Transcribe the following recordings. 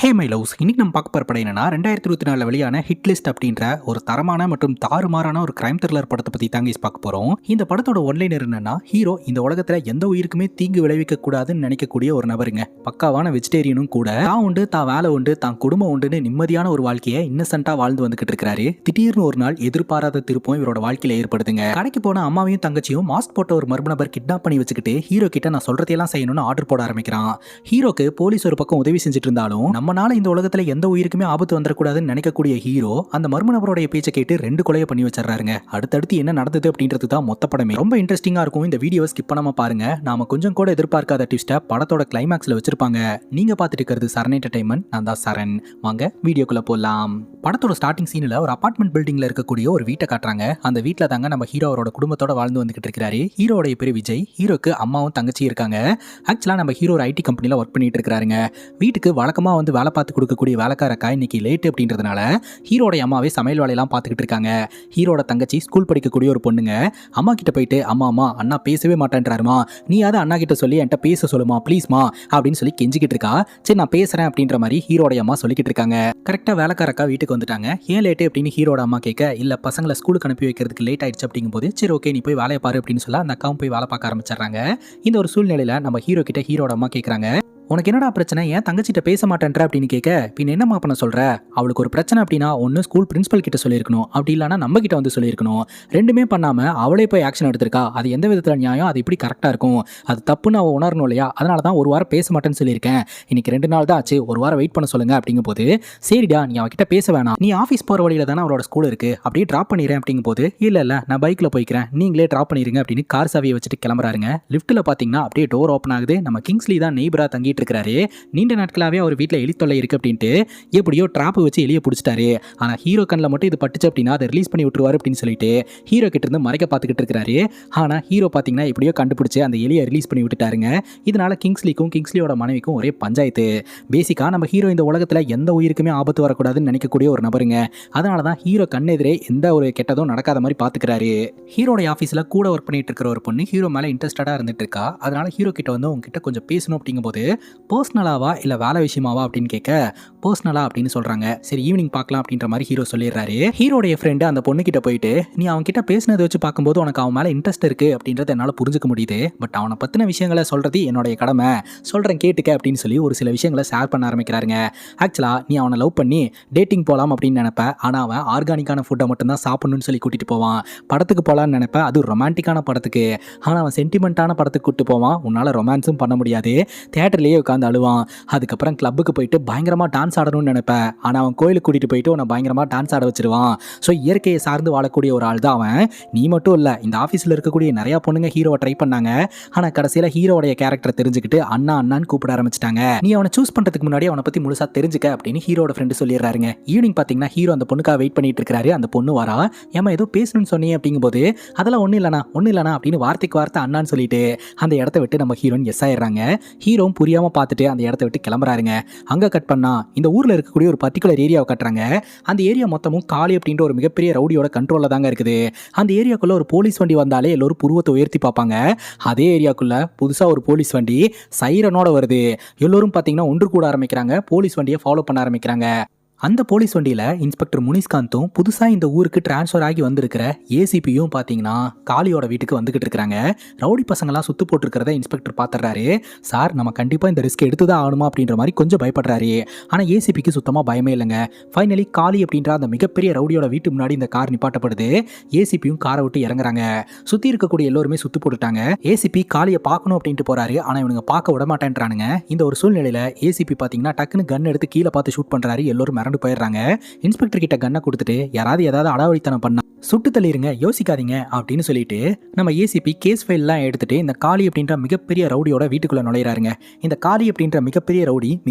Hey my loves, இன்னைக்கு நம்ம பார்க்க போகிற படம் என்னன்னா 2024 வெளியான ஹிட் லிஸ்ட் அப்படின்ற ஒரு தரமான மற்றும் தாறுமாறான ஒரு கிரைம் த்ரில்லர் படத்தை பற்றி தாங்க பார்க்க போகிறோம். இந்த படத்தோட ஒன்லைனர் என்னன்னா, ஹீரோ இந்த உலகத்தில் எந்த உயிருக்குமே தீங்கு விளைவிக்க கூடாதுன்னு நினைக்கக்கூடிய ஒரு நபருங்க. பக்காவான வெஜிடேரியனும் கூட. தான் உண்டு, தான் வேலை உண்டு, தான் குடும்பம் உண்டுன்னு நிம்மதியான ஒரு வாழ்க்கையை இன்னசென்ட்டாக வாழ்ந்து வந்துகிட்டு இருக்காரு. திடீர்னு ஒரு நாள் எதிர்பாராத திருப்பம் இவரோட வாழ்க்கையில ஏற்படுதுங்க. கடைக்கு போன அம்மாவையும் தங்கச்சியும் மாஸ்க் போட்ட ஒரு மர்ம நபர் கிட்னாப் பண்ணி வச்சுக்கிட்டு ஹீரோ கிட்ட நான் சொல்றதையெல்லாம் செய்யணும்னு ஆர்டர் போட ஆரம்பிக்கிறான். ஹீரோக்கு போலீஸ் ஒரு பக்கம் உதவி செஞ்சுட்டு இருந்தாலும் நம்மனால இந்த உலகத்துல எந்த உயிருக்குமே ஆபத்து வந்துடக்கூடாதுன்னு நினைக்கக்கூடிய ஹீரோ அந்த மர்ம நபருடைய பேச்சை கேட்டு 2 கொலையை பண்ணி வச்சிடறாருங்க. அடுத்தடுத்து என்ன நடந்தது அப்படின்றது தான் மொத்த படமே. ரொம்ப இன்ட்ரெஸ்டிங்கா இருக்கும். இந்த வீடியோவை ஸ்கிப் பண்ணாம பாருங்க. நாம கொஞ்சம் கூட எதிர்பார்க்காத ட்விஸ்ட படத்தோட கிளைமாக்ஸ்ல வச்சிருப்பாங்க. நீங்க பார்த்துட்டு இருக்கிறது சரண் என்டர்டைன்மெண்ட். நான் தான் சரண். வாங்க வீடியோக்குள்ள போலாம். படத்தோட ஸ்டார்டிங் சீன்ல ஒரு அபார்ட்மெண்ட் பில்டிங்ல இருக்கக்கூடிய ஒரு வீட்டை காட்டுறாங்க. அந்த வீட்டுல தாங்க நம்ம ஹீரோ அவரோட குடும்பத்தோட வாழ்ந்து வந்துகிட்டு இருக்காரு. ஹீரோடைய பேரு விஜய். ஹீரோக்கு அம்மாவும் தங்கச்சி இருக்காங்க. ஆக்சுவலா நம்ம ஹீரோ ஒரு ஐடி கம்பெனில ஒர்க் பண்ணிட்டு இருக்காருங்க. வீட்டுக்கு வழக்கமா வந்து வேலை பார்த்து கொடுக்கக்கூடிய வேலைக்காரக்கா இன்னைக்கு லேட் அப்படின்றதுனால ஹீரோட அம்மாவே சமையல் வேலையெல்லாம் பார்த்துக்கிட்டு இருக்காங்க. ஹீரோட தங்கச்சி ஸ்கூல் படிக்கக்கூடிய ஒரு பொண்ணுங்க. அம்மா கிட்ட போயிட்டு அம்மா அண்ணா பேசவே மாட்டேன்றாருமா, நீயாவது அண்ணா கிட்ட சொல்லி என்கிட்ட பேச சொல்லுமா ப்ளீஸ்மா அப்படின்னு சொல்லி கெஞ்சிக்கிட்டு இருக்கா. சரி நான் பேசுறேன் அப்படின்ற மாதிரி ஹீரோட அம்மா சொல்லிக்கிட்டு இருக்காங்க. கரெக்டா வேலைக்காரக்கா வீட்டுக்கு வந்துட்டாங்க. ஏன் லேட்டு அப்படின்னு ஹீரோட அம்மா கேட்க, இல்ல பசங்களை ஸ்கூலுக்கு அனுப்பி வைக்கிறதுக்கு லேட் ஆயிடுச்சு அப்படிங்கும்போது சரி ஓகே நீ போய் வேலையை பாரு அப்படின்னு சொல்ல அந்த அக்காவும் போய் வேலை பார்க்க ஆரம்பிச்சிடுறாங்க. இந்த ஒரு சூழ்நிலையில நம்ம ஹீரோ கிட்ட ஹீரோட அம்மா கேட்கறாங்க, உனக்கு என்னடா பிரச்சனை, ஏன் தங்கச்சிட்ட பேச மாட்டேன்ற அப்படின்னு கேட்க, பின் என்னம்மா பண்ண சொல்ற, அவளுக்கு ஒரு பிரச்சனை அப்படின்னா ஒன்று ஸ்கூல் பிரின்சிபல் கிட்ட சொல்லியிருக்கணும், அப்படி இல்லைனா நம்ம கிட்ட வந்து சொல்லியிருக்கணும். ரெண்டுமே பண்ணாம அவளே போய் ஆக்ஷன் எடுத்திருக்கா. அது எந்த விதத்தில் நியாயம், அது இப்படி கரெக்டாக இருக்கும், அது தப்புன்னு அவள் உணரணும் இல்லையா, அதனால தான் ஒரு வாரம் பேச மாட்டேன்னு சொல்லியிருக்கேன். இன்னைக்கு 2 நாள் தான் ஆச்சு, ஒரு வாரம் வெயிட் பண்ண சொல்லுங்க அப்படிங்கும் போது, சரிடா நீ அவகிட்ட பேச வேணாம், நீ ஆஃபீஸ் போகிற வழியில தானே அவளோட ஸ்கூல் இருக்கு, அப்படியே ட்ராப் பண்ணிடுறேன் அப்படிங்கும் போது, இல்லை நான் பைக்கில் போய்க்கிறேன் நீங்களே ட்ராப் பண்ணிடுங்க அப்படின்னு கார் சாவியை வச்சுட்டு கிளம்புறாருங்க. லிஃப்ட்டில் பார்த்தீங்கன்னா அப்படியே டோர் ஓப்பன் ஆகுது. நம்ம கிங்ஸ்லி தான் நெய்பரா தங்கிட்டு இருக்காரு. நீண்ட நாட்களாகவே அவர் வீட்டில் எலி தொல்லை இருக்குது அப்படின்ட்டு எப்படியோ ட்ராப்பு வச்சு எலியை பிடிச்சிட்டாரு. ஆனால் ஹீரோ கண்ணில் மட்டும் இது பட்டுச்சு அப்படின்னா அதை ரிலீஸ் பண்ணி விட்டுருவாரு அப்படின்னு சொல்லிட்டு ஹீரோ கிட்ட இருந்து மறைக்க பார்த்துக்கிட்டு இருக்கிறாரு. ஆனால் ஹீரோ பார்த்தீங்கன்னா எப்படியோ கண்டுபிடிச்சு அந்த எலியை ரிலீஸ் பண்ணி விட்டுட்டாருங்க. இதனால கிங்ஸ்லியோட மனைவிக்கும் ஒரே பஞ்சாயத்து. பேசிக்காக நம்ம ஹீரோ இந்த உலகத்தில் எந்த உயிருக்குமே ஆபத்து வரக்கூடாதுன்னு நினைக்கக்கூடிய ஒரு நபருங்க. அதனால தான் ஹீரோ கண்ணெதிரே எந்த ஒரு கெட்டதும் நடக்காத மாதிரி பார்த்துக்கிறாரு. ஹீரோடைய ஆஃபீஸில் கூட ஒர்க் பண்ணிட்டு இருக்கிற ஒரு பொண்ணு ஹீரோ மேலே இன்ட்ரெஸ்டடாக இருந்துட்டு இருக்கா. அதனால ஹீரோ கிட்ட வந்து உங்ககிட்ட கொஞ்சம் பேசணும் அப்படிங்கும்போது, பர்சனலாவா இல்லை வேலை விஷயமாவா அப்படின்னு கேட்க, பர்சனலா அப்படின்னு சொல்றாங்க. சரி ஈவினிங் பார்க்கலாம் அப்படின்ற மாதிரி ஹீரோ சொல்லிடுறாரு. ஹீரோடைய ஃப்ரெண்டு அந்த பொண்ணு கிட்ட போயிட்டு, நீ அவன் கிட்ட பேசினதை வச்சு பார்க்கும்போது உனக்கு அவன் மேலே இன்ட்ரெஸ்ட் இருக்கு அப்படின்றத என்னால் புரிஞ்சுக்க முடியுது. பட் அவனை பற்றின விஷயங்களை சொல்றது என்னுடைய கடமை, சொல்கிறேன் கேட்டுக்க அப்படின்னு சொல்லி ஒரு சில விஷயங்களை ஷேர் பண்ண ஆரம்பிக்கிறாருங்க. ஆக்சுவலாக நீ அவனை லவ் பண்ணி டேட்டிங் போகலாம் அப்படின்னு நினைப்ப, ஆனால் அவன் ஆர்கானிக்கான ஃபுட்டை மட்டும்தான் சாப்பிடணும்னு சொல்லி கூட்டிட்டு போவான். படத்துக்கு போகலான்னு நினைப்ப, அது ரொமான்டிக்கான படத்துக்கு, ஆனால் அவன் சென்டிமெண்ட்டான படத்துக்கு கூட்டு போவான். உன்னால் ரொமான்ஸும் பண்ண முடியாது, தியேட்டர்லேயே உட்காந்து அழுவான். அதுக்கப்புறம் கிளப்புக்கு போயிட்டு பயங்கரமாக டான்ஸ் ஆடணும்னு நினைப்பேன், ஆனால் அவன் கோயிலுக்கு கூட்டிகிட்டு போயிட்டு உன்னை பயங்கரமாக டான்ஸ் ஆட வச்சிருவான். ஸோ இயற்கையை சார்ந்து வாழக்கூடிய ஒரு ஆள் தான் அவன். நீ மட்டும் இல்லை, இந்த ஆஃபீஸில் இருக்கக்கூடிய நிறையா பொண்ணுங்க ஹீரோவை ட்ரை பண்ணாங்க. ஆனால் கடைசியில் ஹீரோடைய கேரக்டரை தெரிஞ்சுக்கிட்டு அண்ணான்னு கூப்பிட ஆரம்பிச்சிட்டாங்க. நீ அவனை சூஸ் பண்ணுறதுக்கு முன்னாடி அவனை பற்றி முழுசாக தெரிஞ்சுக்க அப்படின்னு ஹீரோட ஃப்ரெண்டு சொல்லிடுறாருங்க. ஈவினிங் பார்த்தீங்கன்னா ஹீரோ அந்த பொண்ணுக்காக வெயிட் பண்ணிட்டு இருக்காரு. அந்த பொண்ணு வரா. ஏமா ஏதோ பேசணும்னு சொன்னீங்க அப்படிங்கும்போது, அதெல்லாம் ஒன்றும் இல்லைனா அப்படின்னு வார்த்தைக்கு வார்த்தை அண்ணான்னு சொல்லிட்டு அந்த இடத்த விட்டு நம்ம ஹீரோயின் எஸ் ஆயிடுறாங்க. ஹீரோவும் புரியாமல் பார்த்துட்டு அந்த இடத்த விட்டு கிளம்புறாருங்க. அங்கே கட் பண்ணா இந்த ஊரில் இருக்கக்கூடிய ஒரு பர்டிகுலர் ஏரியாவை கட்டுறாங்க. அந்த ஏரியா மொத்தமும் காளி அப்படின்ற ஒரு மிகப்பெரிய ரவுடியோட கண்ட்ரோலில் தாங்க இருக்குது. அந்த ஏரியாக்குள்ள ஒரு போலீஸ் வண்டி வந்தாலே எல்லோரும் புருவத்தை உயர்த்தி பார்ப்பாங்க. அதே ஏரியாக்குள்ள புதுசாக ஒரு போலீஸ் வண்டி சைரனோட வருது. எல்லோரும் பார்த்தீங்கன்னா ஒன்று கூட ஆரம்பிக்கிறாங்க. போலீஸ் வண்டியை ஃபாலோ பண்ண ஆரம்பிக்கிறாங்க. அந்த போலீஸ் வண்டியில் இன்ஸ்பெக்டர் முனிஸ்காந்தும் புதுசாக இந்த ஊருக்கு டிரான்ஸ்ஃபர் ஆகி வந்திருக்கிற ஏசிபியும் பார்த்தீங்கன்னா காளியோட வீட்டுக்கு வந்துகிட்டு இருக்கிறாங்க. ரவுடி பசங்களாம் சுத்து போட்டிருக்கிறத இன்ஸ்பெக்டர் பார்த்துறாரு. சார் நம்ம கண்டிப்பாக இந்த ரிஸ்க் எடுத்து தான் ஆகணுமா அப்படின்ற மாதிரி கொஞ்சம் பயப்படுறாரு. ஆனால் ஏசிபிக்கு சுத்தமாக பயமே இல்லைங்க. ஃபைனலி காளி அப்படின்ற அந்த மிகப்பெரிய ரவுடியோட வீட்டு முன்னாடி இந்த கார் நிப்பாட்டப்படுது. ஏசிபியும் காரை விட்டு இறங்குறாங்க. சுற்றி இருக்கக்கூடிய எல்லோருமே சுத்து போட்டுட்டாங்க. ஏசிபி காளியை பார்க்கணும் அப்படின்ட்டு போறாரு. ஆனால் இவனுங்க பார்க்க விட மாட்டேன்றானுங்க. இந்த ஒரு சூழ்நிலையில் ஏசிபி பார்த்தீங்கன்னா டக்குன்னு கன் எடுத்து கீழே பார்த்து ஷூட் பண்ணுறாரு. எல்லோரும் போயிடுறாங்க. இன்ஸ்பெக்டர் கிட்ட கண்ணை கொடுத்துட்டு யாராவது ஏதாவது அடாவடித்தனம் பண்ணா சுட்டு தள்ளிருங்க, யோசிக்காதீங்க அப்படின்னு சொல்லிட்டு நம்ம ஏசிபி கேஸ் ஃபைல்லாம் எடுத்துட்டு இந்த காளி அப்படின்ற மிகப்பெரிய ரவுடியோட வீட்டுக்குள்ள நுழையிறாருங்க. இந்த காளி அப்படின்ற மிகப்பெரிய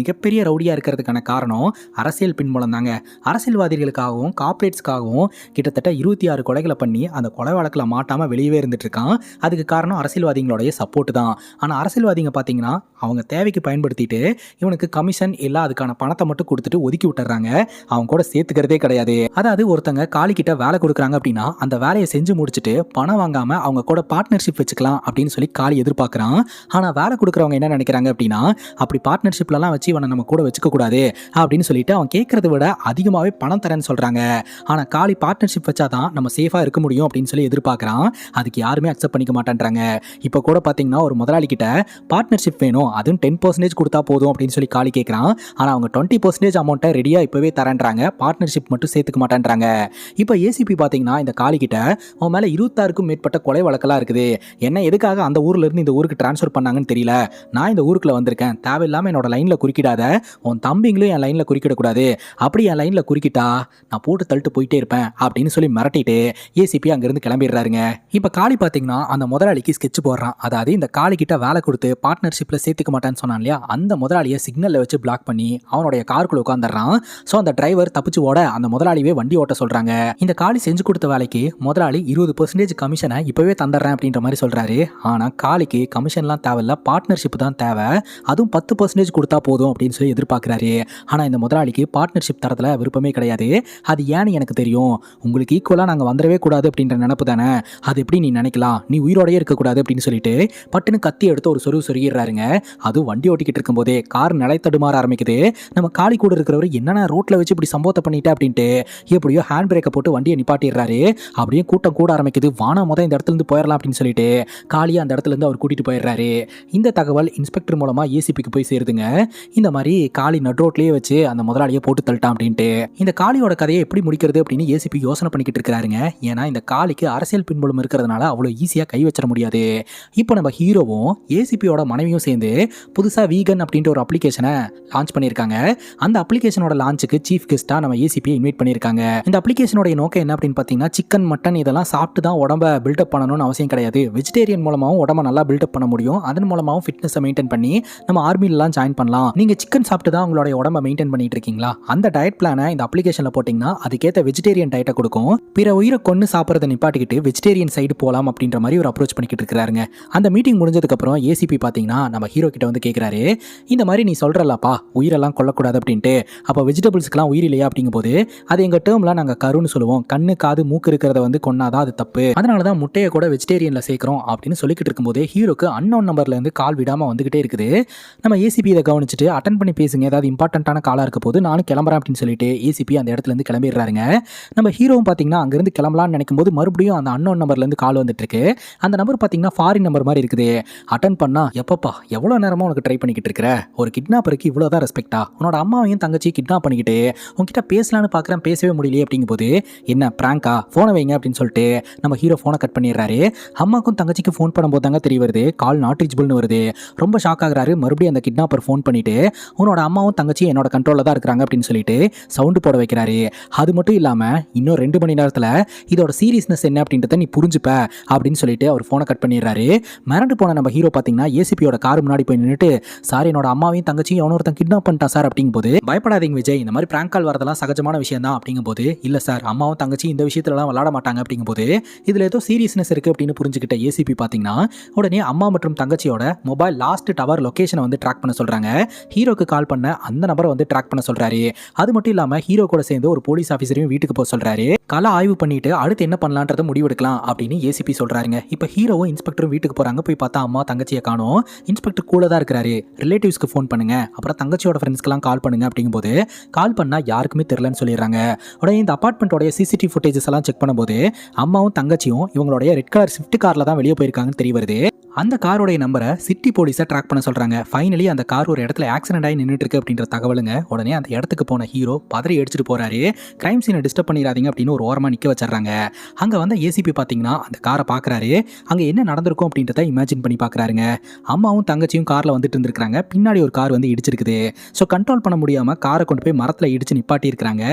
ரவுடியா இருக்கிறதுக்கான காரணம் அரசியல் பின்புலம் தாங்க. அரசியல்வாதிகளுக்காகவும் கார்ப்பரேட்ஸ்க்காகவும் கிட்டத்தட்ட 26 கொலைகளை பண்ணி அந்த கொலை வழக்கில் மாட்டாம வெளியவே இருந்துட்டு இருக்கான். அதுக்கு காரணம் அரசியல்வாதிகளுடைய சப்போர்ட் தான். ஆனால் அரசியல்வாதிங்க பார்த்தீங்கன்னா அவங்க தேவைக்கு பயன்படுத்திட்டு இவனுக்கு கமிஷன் இல்லை அதுக்கான பணத்தை மட்டும் கொடுத்துட்டு ஒதுக்கி விட்டுறாங்க. அவங்க கூட சேர்த்துக்கிறதே கிடையாது. அதாவது ஒருத்தங்க காளி கிட்ட வேலை கொடுக்குறாங்க அப்படின்னா அந்த வேலையை செஞ்சு முடிச்சுட்டு பணம் வாங்காம அவங்க கூட பார்ட்னர்ஷிப் வச்சுக்கலாம் அப்படின்னு சொல்லி காளி எதிர்பார்க்குறான். ஆனால் வேலை கொடுக்குறவங்க என்ன நினைக்கிறாங்க அப்படின்னா, அப்படி பார்ட்னர்ஷிப்லலாம் வச்சு இவனை நம்ம கூட வச்சுக்க கூடாது அப்படின்னு சொல்லிட்டு அவன் கேட்கறத விட அதிகமாகவே பணம் தரேன்னு சொல்கிறாங்க. ஆனால் காளி பார்ட்னர்ஷிப் வச்சாதான் நம்ம சேஃபாக இருக்க முடியும் அப்படின்னு சொல்லி எதிர்பார்க்குறான். அதுக்கு யாருமே அக்செப்ட் பண்ணிக்க மாட்டேன்றாங்க. இப்போ கூட பார்த்தீங்கன்னா ஒரு முதலாளி கிட்ட பார்ட்னர்ஷிப் வேணும், அதுவும் 10% கொடுத்தா போதும் அப்படின்னு சொல்லி காளி கேட்குறான். ஆனால் அவங்க 20% அமௌண்ட்டை ரெடியாக இப்போவே தரேன்றாங்க, பார்ட்னர்ஷிப் மட்டும் சேர்த்துக்க மாட்டேன்றாங்க. இப்போ ஏசிபி பார்த்தீங்கன்னா இந்த காளி கிட்ட அவன் மேலே 26க்கும் மேற்பட்ட கொலை வழக்கெல்லாம் இருக்குது, என்ன எதுக்காக அந்த ஊர்ல இருந்து இந்த ஊருக்கு டிரான்ஸ்ஃபர் பண்ணாங்கன்னு தெரியல, நான் இந்த ஊருக்குள்ள வந்திருக்கேன், தேவையில்லாமல் என்னோட லைனில் குறுக்கிடாத, உன் தம்பிங்களும் என் லைனில் குறுக்கிடக்கூடாது, அப்படி என் லைனில் குறுக்கிட்டா நான் போட்டு தள்ளிட்டு போயிட்டே இருப்பேன் அப்படின்னு சொல்லி மிரட்டிட்டு ஏசிபி அங்கிருந்து கிளம்பிடுறாருங்க. இப்போ காளி பார்த்தீங்கன்னா அந்த முதலாளிக்கு ஸ்கெட்ச் போடுறான். அதாவது இந்த காளி கிட்ட வேலை கொடுத்து பார்ட்னர்ஷிப்ல சேர்த்துக்க மாட்டேன்னு சொன்னான் இல்லையா, அந்த முதலாளியை சிக்னல்ல வச்சு பிளாக் பண்ணி அவனுடைய காருக்குள்ள உட்காந்துடுறான். ஸோ அந்த டிரைவர் தப்பிச்சு ஓட அந்த முதலாளியே வண்டி ஓட்ட சொல்றாங்க. இந்த காளி செஞ்சு கொடுத்த வேலைக்கு முதலாளி 20% கமிஷனை இப்பவே தந்துடுறேன் அப்படின்ற மாதிரி சொல்றாரு. ஆனா காளிக்கு கமிஷன்லாம் தேவையில்ல, பார்ட்னர்ஷிப் தான் தேவை, அதுவும் 10% கொடுத்தா போதும் அப்படின்னு சொல்லி எதிர்பார்க்கிறாரு. ஆனா இந்த முதலாளிக்கு பார்ட்னர்ஷிப் தரத்துல விருப்பமே கிடையாது. அது ஏன்னு எனக்கு தெரியும், உங்களுக்கு ஈக்குவலா நாங்க வந்துடவே கூடாது அப்படின்ற நினைப்பு தானே, அது எப்படி நீ நினைக்கலாம், நீ உயிரோடயே இருக்கக்கூடாது அப்படின்னு சொல்லிட்டு பட்டுன்னு கத்தி எடுத்து ஒரு சொருகிறாருங்க. அது வண்டி ஓட்டிக்கிட்டு இருக்கும் போதே கார் நிலை தடுமாற ஆரம்பிக்குது. நம்ம காளி கூட இருக்கிறவர் என்னன்னா ரோட்ல வச்சு இப்படி சம்பவத்தை பண்ணிட்டு அப்படின்ட்டு எப்படியோ ஹேண்ட் பிரேக்கை போட்டு வண்டியை நிப்பாட்டிடுறாரு. அப்படியே கூட்டம் கூட ஆரம்பிக்குது. வானா மொதல் இந்த இடத்துல இருந்து போயிடலாம் அப்படின்னு சொல்லிட்டு காளியை அந்த இடத்துல இருந்து அவர் கூட்டிட்டு போயிடுறாரு. இந்த தகவல் இன்ஸ்பெக்டர் மூலமா ஏசிபிக்கு போய் சேருதுங்க. இந்த மாதிரி காளி நட் ரோட்லயே வச்சு அந்த முதலாளியை போட்டு தள்ளிட்டான் அப்படின்ட்டு. இந்த காளியோட கதையை எப்படி முடிக்கிறது அப்படின்னு ஏசிபி யோசனை பண்ணிக்கிட்டு இருக்கிறாருங்க. ஏன்னா இந்த காளிக்கு அரசியல் பின்புலம் இருக்கிறதுனால அவ்வளோ ஈஸியாக கை வச்சிட முடியாது. இப்போ நம்ம ஹீரோவும் ஏசிபியோட மனைவியும் சேர்ந்து புதுசாக வீகன் அப்படின்ற ஒரு அப்ளிகேஷனை லான்ச் பண்ணியிருக்காங்க. அந்த அப்ளிகேஷனோட லான்ச்சுக்கு சீஃப் கெஸ்ட்டாக நம்ம ஏசிபியை இன்வைட் பண்ணியிருக்காங்க. இந்த அப்ளிகேஷனோட நோக்கம் என்ன அப்படின்னு பார்த்தீங்கன்னா, சிக்கன் மட்டன் இதெல்லாம் சாப்பிட்டு தான் உடம்ப பில்டப் பண்ணணும்னு அவசியம் கிடையாது. வெஜிடேரியன் மூலமாகவும் உடம்ப நல்லா பில்டப் பண்ண முடியும். அதன் மூலமாகவும் ஃபிட்னஸை மெயின்டைன் பண்ணி நம்ம ஆர்மிலலாம் ஜாயின் பண்ணலாம். நீங்கள் சிக்கன் சாப்பிட்டு தான் உங்களுடைய உடம்ப மெயின்டைன் பண்ணிட்டு இருக்கீங்களா, அந்த டயட் பிளானை இந்த அப்ளிகேஷனில் போட்டிங்கன்னா அதுக்கேற்ற வெஜிடேரியன் டயட்டை கொடுக்கும். பிற உயிரை கொண்டு சாப்பிட்றதை நிப்பாட்டிக்கிட்டு வெஜிடேரியன் சைடு போகலாம் அப்படின்ற மாதிரி ஒரு அப்ரோச் பண்ணிக்கிட்டு இருக்கிறாருங்க. அந்த மீட்டிங் முடிஞ்சதுக்கப்புறம் ஏசிபி பார்த்தீங்கன்னா நம்ம ஹீரோ கிட்ட வந்து கேட்குறாரு, இந்த மாதிரி நீ சொல்கிறல்லப்பா உயிரெல்லாம் கொல்லக்கூடாது அப்படின்ட்டு, அப்போ வெஜிடபிள்ஸ்க்குலாம் உயிர் இல்லையா அப்படிங்கும்போது, அது எங்கள் டேர்மில் நாங்கள் கருன்னு சொல்லுவோம், கண்ணு காது மூக்கு இருக்கிறத வந்து கொன்னாதான் அது தப்பு, அதனால தான் முட்டையை கூட வெஜிடேரியனில் சேர்க்குறோம் அப்படின்னு சொல்லிக்கிட்டு இருக்கும்போது ஹீரோக்கு அன்னோன் நம்பர்லேருந்து கால் விடாமல் வந்துகிட்டே இருக்குது. நம்ம ஏசிபி இதை கவனிச்சுட்டு அட்டன் பண்ணி பேசுங்க, ஏதாவது இம்பார்ட்டண்ட்டான காலாக இருக்க போது நானும் கிளம்புறேன் அப்படின்னு சொல்லிட்டு ஏசிபி அந்த இடத்துலேருந்து கிளம்பிடுறாருங்க. நம்ம ஹீரோவும் பார்த்தீங்கன்னா அங்கேருந்து கிளம்பலான்னு நினைக்கும் போது மறுபடியும் அந்த அன்னோன் நம்பர்லேருந்து கால் வந்துட்டு இருக்கு. அந்த நம்பர் பார்த்தீங்கன்னா ஃபாரின் நம்பர் மாதிரி இருக்குது. அட்டன் பண்ணா, எப்பப்பா எவ்வளோ நேரமாக உனக்கு ட்ரை பண்ணிக்கிட்டு இருக்கிற, ஒரு கிட்னாப்பருக்கு இவ்வளோதான் ரெஸ்பெக்டா, உன்னோட அம்மாவையும் தங்கச்சியும் கிட்னாப் பண்ணிக்கிட்டு உங்ககிட்ட பேசலான்னு பார்க்குறேன், பேசவே முடியலையே அப்படிங்கும்போது, என்ன பிராங்கா, ஃபோனை வைங்க அப்படின்னு சொல்லிட்டு நம்ம ஹீரோ ஃபோனை கட் பண்ணிடுறாரு. அம்மாக்கும் தங்கச்சிக்கு ஃபோன் பண்ணும்போது தாங்க தெரிய வருது கால் நாட் ரீச்சபிள்னு வருது. ரொம்ப ஷாக் ஆகுறாரு. மறுபடியும் அந்த கிட்னாப்பர் ஃபோன் பண்ணிட்டு உன்னோட அம்மாவும் தங்கச்சியும் என்னோட கண்ட்ரோலில் தான் இருக்கிறாங்க அப்படின்னு சொல்லிட்டு சவுண்டு போட வைக்கிறாரு. அது மட்டும் இல்லாமல் இன்னும் 2 மணி நேரத்தில் இதோட சீரியஸ்னஸ் என்ன அப்படின்றத நீ புரிஞ்சுப்ப அப்படின்னு சொல்லிட்டு அவர் ஃபோனை கட் பண்ணிடுறாரு. மிரண்டு போன நம்ம ஹீரோ பார்த்தீங்கன்னா ஏசிபியோட கார் முன்னாடி போய் நின்றுட்டு, சார் என்னோட அம்மாவையும் தங்கச்சியும் எவனோ ஒருத்தன் கிட்னாப் பண்ணிட்டான் சார் அப்படிங்கும்போது, பயப்படாதீங்க விஜய், இந்த மாதிரி பிராங்க் கால் வரதெல்லாம் சகஜமான விஷயம் தான் அப்படிங்கும்போது, இல்லை சார் அம்மாவும் தங்கச்சியும் இந்த விஷயத்துலலாம் விளாட மாட்டாங்க அப்படிங்கும்போது, இதில் ஏதோ சீரியஸ்னஸ் இருக்குது அப்படின்னு புரிஞ்சுக்கிட்ட ஏசிபி பார்த்தீங்கன்னா உடனே அம்மா மற்றும் தங்கச்சியோட மொபைல் லாஸ்ட் டவர் லொகேஷனை வந்து ட்ராக் பண்ண சொல்கிறாங்க. ஹீரோக்கு கால் பண்ண அந்த நபரை வந்து ட்ராக் பண்ண சொல்கிறாரு. அது மட்டும் இல்லாமல் ஹீரோ கூட சேர்ந்து ஒரு போலீஸ் ஆஃபீஸரையும் வீட்டுக்கு போக சொல்கிறாரு. கள ஆய்வு பண்ணிட்டு அடுத்து என்ன பண்ணலான்றதை முடிவெடுக்கலாம் அப்படின்னு ஏசிபி சொல்கிறாருங்க. இப்போ ஹீரோவும் இன்ஸ்பெக்டரும் வீட்டுக்கு போகிறாங்க. போய் பார்த்தா அம்மா தங்கச்சியை காணோம். இன்ஸ்பெக்டர் கூட தான் இருக்கிறாரு. ரிலேட்டிவ்ஸ்க்கு ஃபோன் பண்ணுங்க, அப்புறம் தங்கச்சியோட ஃப்ரெண்ட்ஸ்க்கெல்லாம் கால் பண்ணுங்க அப்படிங்கும்போது, கால் பண்ணால் யாருக்குமே தெரியலன்னு சொல்லிடுறாங்க. உடனே இந்த அப்பார்ட்மெண்ட்டோடைய சிசிடிவி ஃபுட்டேஜஸ் எல்லாம் செக் பண்ணும்போது அம்மாவும் தங்கச்சியும் இவங்களுடைய ரெட் கலர் ஸ்விஃப்ட் காரில் தான் வெளியே போயிருக்காங்கன்னு தெரிய வருது. அந்த காரோடைய நம்பரை சிட்டி போலீஸை ட்ராக் பண்ண சொல்கிறாங்க. ஃபைனலி அந்த கார் ஒரு இடத்துல ஆக்சிடென்ட் ஆகி நின்றுட்டு இருக்கு அப்படின்ற தகவலுங்க. உடனே அந்த இடத்துக்கு போன ஹீரோ பதறி அடிச்சுட்டு போகிறாரு. கிரைம் சீனை டிஸ்டர்ப் பண்ணிடாதீங்க அப்படின்னு ஒரு ஓரமாக நிற்க வச்சிடறாங்க. அங்கே வந்த ஏசிபி பார்த்தீங்கன்னா அந்த காரை பார்க்குறாரு. அங்கே என்ன நடந்திருக்கும் அப்படின்றத இமேஜின் பண்ணி பார்க்குறாருங்க. அம்மாவும் தங்கச்சியும் காரில் வந்துட்டு இருந்திருக்காங்க. பின்னாடி ஒரு கார் வந்து இடிச்சிருக்குது. ஸோ கண்ட்ரோல் பண்ண முடியாமல் காரை கொண்டு போய் மரத்தில் இடிச்சு நிப்பாட்டி இருக்கிறாங்க.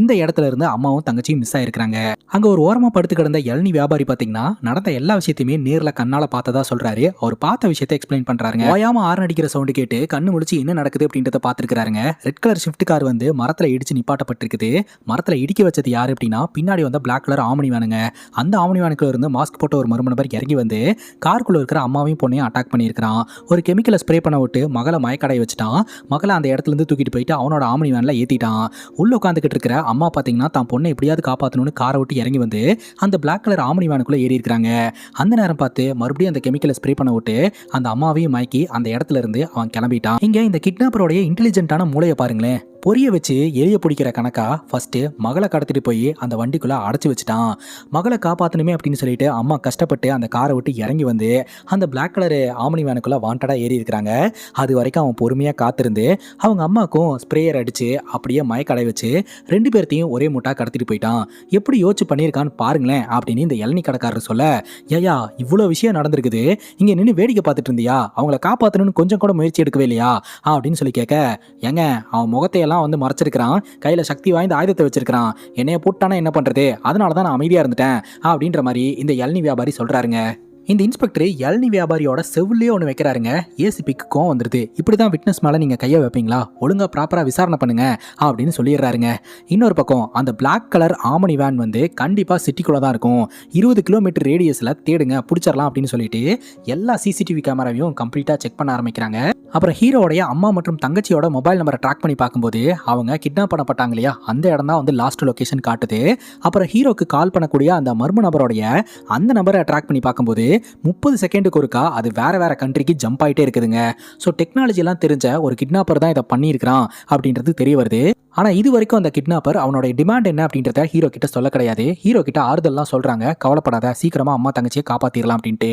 இந்த இடத்துல இருந்து அம்மாவும் தங்கச்சியும் மிஸ் ஆயிருக்காங்க. அங்கே ஒரு ஓரமாக படுத்து கிடந்த இளநீ வியாபாரி பார்த்தீங்கன்னா நடந்த எல்லா விஷயத்தையுமே நேரில் கண்ணால் பார்த்ததா சொல்கிறாரு. சொல்றாரு. அவர் பார்த்த விஷயத்தை எக்ஸ்பிளைன் பண்றாருங்க. ஓயாம ஆர்ன் அடிக்கிற சவுண்ட் கேட்டு கண்ணு முழிச்சு என்ன நடக்குது அப்படின்றத பார்த்துருக்காருங்க. ரெட் கலர் ஷிஃப்ட் கார் வந்து மரத்துல இடிச்சு நிப்பாட்டப்பட்டிருக்குது. மரத்துல இடிக்க வச்சது யாரு அப்படின்னா பின்னாடி வந்த பிளாக் கலர் ஆம்னி வேனுங்க. அந்த ஆம்னி வேனுக்குள்ள இருந்து மாஸ்க் போட்ட ஒரு மர்ம நபர் இறங்கி வந்து காருக்குள்ள இருக்கிற அம்மாவையும் பொண்ணையும் அட்டாக் பண்ணியிருக்கான். ஒரு கெமிக்கலை ஸ்ப்ரே பண்ண விட்டு மகளை மயக்கடைய வச்சுட்டான். மகளை அந்த இடத்துல இருந்து தூக்கிட்டு போயிட்டு அவனோட ஆம்னி வேன்ல ஏத்திட்டான். உள்ள உட்காந்துக்கிட்டு இருக்கிற அம்மா பாத்தீங்கன்னா தான் பொண்ணை எப்படியாவது காப்பாற்றணும்னு காரை விட்டு இறங்கி வந்து அந்த பிளாக் கலர் ஆம்னி வேனுக்குள்ள ஏறி இருக்காங்க. அந்த நேரம் பார்த்து மறுபடியும் அந்த கெமிக்கலை ஸ்ப்ரே பண்ண விட்டு அந்த அம்மாவையும் மயக்கி அந்த இடத்துல இருந்து அவன் கிளம்பிட்டான். இங்க இந்த கிட்னாப்பரோடைய இன்டெலிஜென்ட்டான மூளையை பாருங்களேன். பொரிய வச்சு எலிய பிடிக்கிற கணக்கா ஃபர்ஸ்ட் மகளை கடத்திட்டு போய் அந்த வண்டிக்குள்ள அடைச்சி வச்சுட்டான். மகளை காப்பாற்றணுமே அப்படின்னு சொல்லிட்டு அம்மா கஷ்டப்பட்டு அந்த காரை விட்டு இறங்கி வந்து அந்த பிளாக் கலர் ஆம்னி வேனுக்குள்ள வாண்டடா ஏறி இருக்கிறாங்க. அது வரைக்கும் அவன் பொறுமையா காத்திருந்து அவங்க அம்மாக்கும் ஸ்ப்ரேயர் அடிச்சு அப்படியே மயக்கடை வச்சு 2 பேர்த்தையும் ஒரே மூட்டா கடத்திட்டு போயிட்டான். எப்படி யோசிச்சு பண்ணியிருக்கான்னு பாருங்களேன் அப்படின்னு இந்த இளநீ கடைக்காரர் சொல்ல, ஏயா இவ்வளோ விஷயம் நடந்திருக்குது, இங்க நின்று வேடிக்கை பார்த்துட்டு இருந்தியா, அவங்கள காப்பாற்றணும்னு கொஞ்சம் கூட முயற்சி எடுக்கவே இல்லையா அப்படின்னு சொல்லி கேட்க, ஏங்க அவன் முகத்தையெல்லாம் வந்து மறைச்சிருக்கிறான், கையில சக்தி வாய்ந்த ஆயுதத்தை வச்சிருக்கிறான், என்னைய போட்டானா என்ன பண்றது, அதனாலதான் நான் அமைதியா இருந்துட்டேன் அப்படின்ற மாதிரி இந்த இளநீ வியாபாரி சொல்றாருங்க. இந்த இன்ஸ்பெக்டர் இளநீ வியாபாரியோட செவிலே ஒன்று வைக்கிறாருங்க. ஏசிபிக்கு கோவம் வந்துடுது. இப்படி தான் விட்னஸ் மேலே நீங்கள் கையை வைப்பீங்களா, ஒழுங்காக ப்ராப்பராக விசாரணை பண்ணுங்க அப்படின்னு சொல்லிடுறாருங்க. இன்னொரு பக்கம் அந்த பிளாக் கலர் ஆமனி வேன் வந்து கண்டிப்பாக சிட்டிக்குள்ளே தான் இருக்கும், 20 கிலோமீட்டர் ரேடியஸில் தேடுங்க பிடிச்சிடலாம் அப்படின்னு சொல்லிட்டு எல்லா சிசிடிவி கேமராவையும் கம்ப்ளீட்டாக செக் பண்ண ஆரம்பிக்கிறாங்க. அப்புறம் ஹீரோடைய அம்மா மற்றும் தங்கச்சியோட மொபைல் நம்பரை ட்ராக் பண்ணி பார்க்கும்போது அவங்க கிட்னாப் பண்ணப்பட்டாங்க இல்லையா, அந்த இடம் தான் வந்து லாஸ்ட் லொகேஷன் காட்டுது. அப்புறம் ஹீரோக்கு கால் பண்ணக்கூடிய அந்த மர்ம நபருடைய அந்த நம்பரை ட்ராக் பண்ணி பார்க்கும்போது 30 செகண்டுக்கு ஒருக்கா அது வேற கண்ட்ரிக்கு ஜம்ப் ஆகிட்டே இருக்குதுங்க. ஸோ டெக்னாலஜிலாம் தெரிஞ்ச ஒரு கிட்னாப்பர் தான் இதை பண்ணியிருக்கிறான் அப்படின்றது தெரிய வருது. ஆனால் இது வரைக்கும் அந்த கிட்னாப்பர் அவனோட டிமாண்ட் என்ன அப்படின்றத ஹீரோ கிட்ட சொல்ல கிடையாது. ஹீரோ கிட்ட ஆறுதல்லாம் சொல்கிறாங்க, கவலைப்படாத சீக்கிரமா அம்மா தங்கச்சியை காப்பாற்றிடலாம் அப்படின்ட்டு.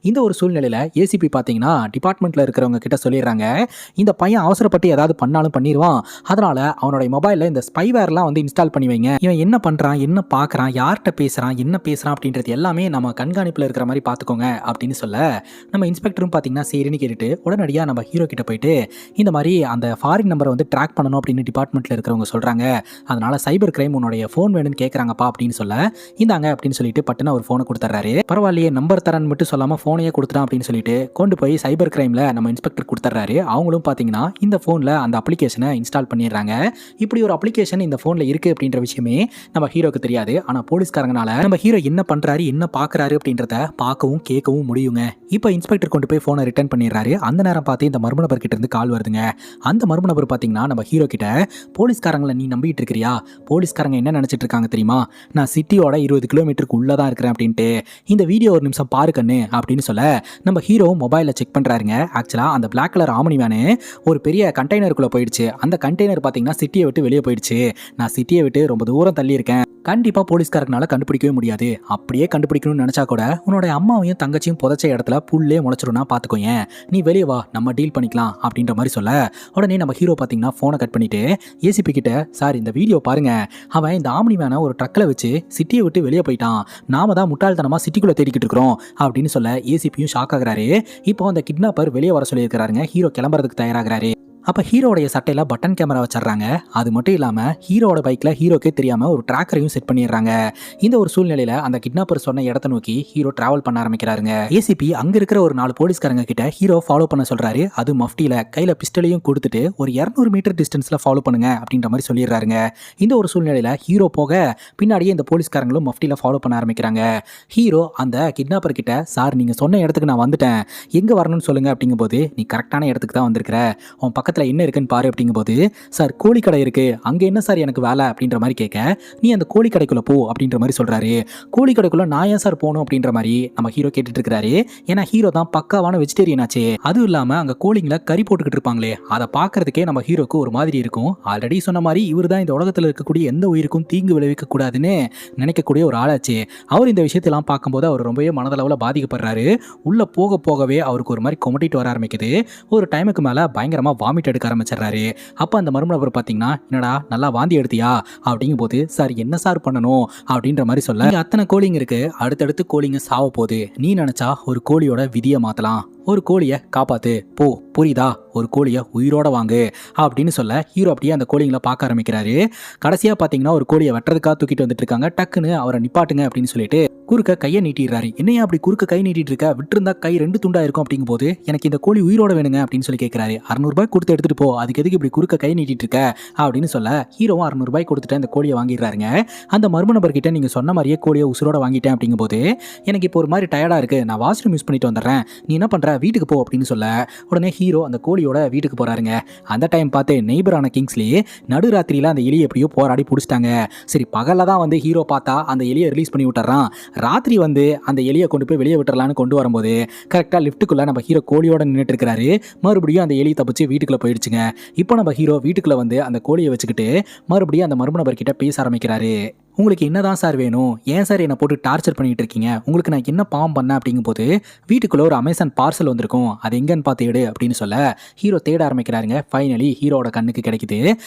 இந்த ஒரு சூழ்நிலையில் ஏசிபி பார்த்தீங்கன்னா டிபார்ட்மெண்ட்டில் இருக்கிறவங்க கிட்ட சொல்லிடுறாங்க, இந்த பையன் அவசரப்பட்டு ஏதாவது பண்ணாலும் பண்ணிடுவான், அதனால அவனோட மொபைலில் இந்த ஸ்பைவேர்லாம் வந்து இன்ஸ்டால் பண்ணி வைங்க, இவன் என்ன பண்ணுறான், என்ன பார்க்குறான், யார்கிட்ட பேசுகிறான், என்ன பேசுகிறான் அப்படின்றது எல்லாமே நம்ம கண்காணிப்பில் இருக்கிற மாதிரி பார்த்துக்கோங்க அப்படின்னு சொல்ல, நம்ம இன்ஸ்பெக்டரும் பார்த்தீங்கன்னா சரின்னு கேட்டுட்டு உடனடியாக நம்ம ஹீரோ கிட்ட போயிட்டு இந்த மாதிரி அந்த ஃபாரின் நம்பரை வந்து ட்ராக் பண்ணணும் அப்படின்னு டிபார்ட்மெண்ட்டில் இருக்கிறவங்க சொல்கிறாங்க, அதனால சைபர் கிரைம் உன்னுடைய ஃபோன் வேணும்னு கேட்குறாங்கப்பா அப்படின்னு சொல்ல, இந்தாங்க அப்படின்னு சொல்லிட்டு பட்டுன்னு ஒரு ஃபோனை கொடுத்துட்றாரு. பரவாயில்லையே நம்பர் தரன்னு மட்டும் சொல்லாமல் ஃபோனையே கொடுத்துட்டான் அப்படின்னு சொல்லிட்டு கொண்டு போய் சைபர் கிரைமில் நம்ம இன்ஸ்பெக்டர் கொடுத்துட்றாரு. அவங்களும் பார்த்தீங்கன்னா இந்த ஃபோனில் அந்த அப்ளிகேஷனை இன்ஸ்டால் பண்ணிடுறாங்க. இப்படி ஒரு அப்ளிகேஷன் இந்த ஃபோனில் இருக்குது அப்படின்ற விஷயமே நம்ம ஹீரோக்கு தெரியாது. ஆனால் போலீஸ்காரங்கனால நம்ம ஹீரோ என்ன பண்ணுறாரு என்ன பார்க்குறாரு அப்படின்றத பார்க்கவும் கேட்கவும் முடியுங்க. இப்போ இன்ஸ்பெக்டர் கொண்டு போய் ஃபோனை ரிட்டர்ன் பண்ணிடுறாரு. அந்த நேரம் பார்த்து இந்த மர்ம நபர் கிட்ட இருந்து கால் வருதுங்க. அந்த மர்ம நபர் பார்த்தீங்கன்னா நம்ம ஹீரோ கிட்ட, போலீஸ்காரங்களை நீ நம்பிட்டு இருக்கிறியா, போலீஸ்காரங்க என்ன நினைச்சிட்டு இருக்காங்க தெரியுமா, நான் சிட்டியோட 20 கிலோமீட்டருக்கு உள்ள தான் இருக்கிறேன் அப்படின்ட்டு, இந்த வீடியோ ஒரு நிமிஷம் பாரு கண்ணு அப்படின்னு சொல்ல நம்ம ஹீரோ மொபைலில் செக் பண்ணுறாருங்க. ஆக்சுவலாக அந்த பிளாக் கலர் ஆமனி வேனு ஒரு பெரிய கண்டெய்னருக்குள்ளே போயிடுச்சு. அந்த கண்டெய்னர் பார்த்தீங்கன்னா சிட்டியை விட்டு வெளியே போயிடுச்சு. நான் சிட்டியை விட்டு ரொம்ப தூரம் தள்ளி இருக்கேன், கண்டிப்பாக போலீஸ்காரங்களால கண்டுபிடிக்கவே முடியாது, அப்படியே கண்டுபிடிக்கணும்னு நினச்சா கூட உன்னோட அம்மாவையும் தங்கச்சியும் புதைச்ச இடத்துல புல்லே முளைச்சிடும்னா பார்த்துக்கோங்க, நீ வெளியே வா நம்ம டீல் பண்ணிக்கலாம் அப்படின்ற மாதிரி சொல்ல, உடனே நம்ம ஹீரோ பார்த்தீங்கன்னா ஃபோனை கட் பண்ணிட்டு ஏசிபி கிட்ட, சார் இந்த வீடியோ பாருங்க, அவன் இந்த ஆம்னி வேனை ஒரு ட்ரக்கில் வச்சு சிட்டியை விட்டு வெளியே போயிட்டான், நாம தான் முட்டாள்தனமாக சிட்டிக்குள்ளே தேடிக்கிட்டு இருக்கிறோம் அப்படின்னு சொல்ல ஏசிபியும் ஷாக் ஆகுறாரு. இப்போ அந்த கிட்னாப்பர் வெளியே வர சொல்லியிருக்கிறாருங்க. ஹீரோ கிளம்புறதுக்கு தயாராகிறாரு. அப்போ ஹீரோடைய சட்டையில் பட்டன் கேமரா வச்சிடறாங்க. அது மட்டும் இல்லாமல் ஹீரோட பைக்கில் ஹீரோக்கே தெரியாமல் ஒரு ட்ராக்கரையும் செட் பண்ணிடுறாங்க. இந்த ஒரு சூழ்நிலையில் அந்த கிட்னாப்பர் சொன்ன இடத்த நோக்கி ஹீரோ டிராவல் பண்ண ஆரம்பிக்கிறாருங்க. ஏசிபி அங்கே இருக்கிற ஒரு 4 போலீஸ்காரங்க கிட்ட ஹீரோ ஃபாலோ பண்ண சொல்கிறாரு. அது மஃப்டியில் கையில் பிஸ்டலையும் கொடுத்துட்டு ஒரு 200 மீட்டர் டிஸ்டன்ஸில் ஃபாலோ பண்ணுங்க அப்படின்ற மாதிரி சொல்லிடுறாருங்க. இந்த ஒரு சூழ்நிலையில் ஹீரோ போக பின்னாடியே இந்த போலீஸ்காரங்களும் மஃப்டியில் ஃபாலோ பண்ண ஆரம்பிக்கிறாங்க. ஹீரோ அந்த கிட்னாப்பர் கிட்ட, சார் நீங்கள் சொன்ன இடத்துக்கு நான் வந்துட்டேன், எங்கே வரணும்னு சொல்லுங்க அப்படிங்கும்போது, நீ கரெக்டான இடத்துக்கு தான் வந்திருக்கிற, உன் பக்கத்தில் என்ன இருக்குன்னு பாரு அப்படிங்கும்போது, சார் கோழி கடை இருக்கு, அங்கே என்ன சார் எனக்கு வேலை அப்படின்ற மாதிரி கேட்க, நீ அந்த கோழி கடைக்குள்ள போ அப்படின்ற மாதிரி சொல்றாரு. கோழி கடைக்குள்ள நான் ஏன் சார் போகணும் அப்படின்ற மாதிரி நம்ம ஹீரோ கேட்டுட்டு இருக்கிறாரு. ஏன்னா ஹீரோ தான் பக்காவான வெஜிடேரியன் ஆச்சு. அதுவும் இல்லாம அங்க கோழிங்களை கறி போட்டுக்கிட்டு இருப்பாங்களே, அதை பார்க்கறதுக்கே நம்ம ஹீரோக்கு ஒரு மாதிரி இருக்கும். ஆல்ரெடி சொன்ன மாதிரி இவர் தான் இந்த உலகத்தில் இருக்கக்கூடிய எந்த உயிருக்கும் தீங்கு விளைவிக்க கூடாதுன்னு நினைக்கக்கூடிய ஒரு ஆளாச்சு. அவர் இந்த விஷயத்தெல்லாம் பார்க்கும்போது அவர் ரொம்பவே மனதளவில் பாதிக்கப்படுறாரு. உள்ள போக போகவே அவருக்கு ஒரு மாதிரி கொமட்டிட்டு வர ஆரம்பிக்குது. ஒரு டைமுக்கு மேல பயங்கரமா வாமிட் எடுக்க ஆரம்பிச்சிடறாரு. அப்ப அந்த மர்ம நபர் பாத்தீங்கன்னா, என்னடா நல்லா வாந்தி எடுத்தியா அப்படிங்கும் போது, சார் என்ன சார் பண்ணணும் அப்படின்ற மாதிரி சொல்ல, அத்தனை கோழிங்க இருக்கு, அடுத்தடுத்து கோழிங்க சாவ போகுது, நீ நினைச்சா ஒரு கோழியோட விதியை மாத்தலாம், ஒரு கோழியை காப்பாத்து போ, புரியுதா, ஒரு கோழியை உயிரோட வாங்கு அப்படின்னு சொல்ல ஹீரோ அப்படியே அந்த கோழிங்களை பார்க்க ஆரம்பிக்கிறாரு. கடைசியாக பார்த்தீங்கன்னா ஒரு கோழியை வெட்டுறதுக்காக தூக்கிட்டு வந்துட்டு இருக்காங்க. டக்குன்னு அவரை நிப்பாட்டுங்க அப்படின்னு சொல்லிட்டு குறுக்க கையை நீட்டிடுறாரு. என்னையா அப்படி குறுக்க கை நீட்டிட்டு இருக்க, விட்டுருந்தா கை 2 துண்டா இருக்கும் அப்படிங்கும் போது எனக்கு இந்த கோழி உயிரோட வேணுங்க அப்படின்னு சொல்லி கேட்கிறாரு. 600 ரூபாய் கொடுத்து எடுத்துட்டு போ, அதுக்கு எதுக்கு இப்படி குறுக்க கை நீட்டிட்டு இருக்க அப்படின்னு சொல்ல ஹீரோவும் 600 ரூபாய் கொடுத்துட்டு அந்த கோழியை வாங்கிடுறாருங்க. அந்த மர்ம நபர்கிட்ட நீங்க சொன்ன மாதிரியே கோழியை உசுரோட வாங்கிட்டேன் அப்படிங்கும் போது எனக்கு இப்போ ஒரு மாதிரி டயர்டா இருக்கு, நான் வாஷ்ரூம் யூஸ் பண்ணிட்டு வந்துடுறேன், நீ என்ன பண்ற வீட்டுக்கு போ அப்படின்னு சொல்ல உடனே ஹீரோ அந்த கோழியோட வீட்டுக்கு போறாருங்க. அந்த டைம் பார்த்து நெய்பரான கிங்ஸ்லி நடுராத்திரியில அந்த எலியை எப்படியோ போராடி பிடிச்சிட்டாங்க. சரி பகல்ல தான் வந்து ஹீரோ பார்த்தா அந்த எலியை ரிலீஸ் பண்ணி விட்டுறான். ராத்திரி வந்து அந்த எலியை கொண்டு போய் வெளியே விட்டுறலான்னு கொண்டு வரும்போது கரெக்டாக லிஃப்ட்டுக்குள்ள நம்ம ஹீரோ கோழியோட நின்றுட்டு இருக்காரு. மறுபடியும் அந்த எலி தப்பிச்சு வீட்டுக்குள்ள போயிடுச்சுங்க. இப்போ நம்ம ஹீரோ வீட்டுக்குள்ள வந்து அந்த கோழியை வச்சுக்கிட்டு மறுபடியும் அந்த மர்ம நபர்கிட்ட பேச ஆரம்பிக்கிறாரு. உங்களுக்கு என்னதான் சார் வேணும், ஏன் சார் என்னை போட்டு டார்ச்சர் பண்ணிட்டு இருக்கீங்க, உங்களுக்கு நான் என்ன பாவம் பண்ணேன் அப்படிங்கும் போது வீட்டுக்குள்ள ஒரு அமேசான் பார்சல் வந்திருக்கும், அது எங்கன்னு பார்த்து எடு அப்படின்னு சொல்ல ஹீரோ தேட ஆரம்பிக்கிறாருங்க. ஃபைனலி ஹீரோட கண்ணுக்கு கிடைக்குது.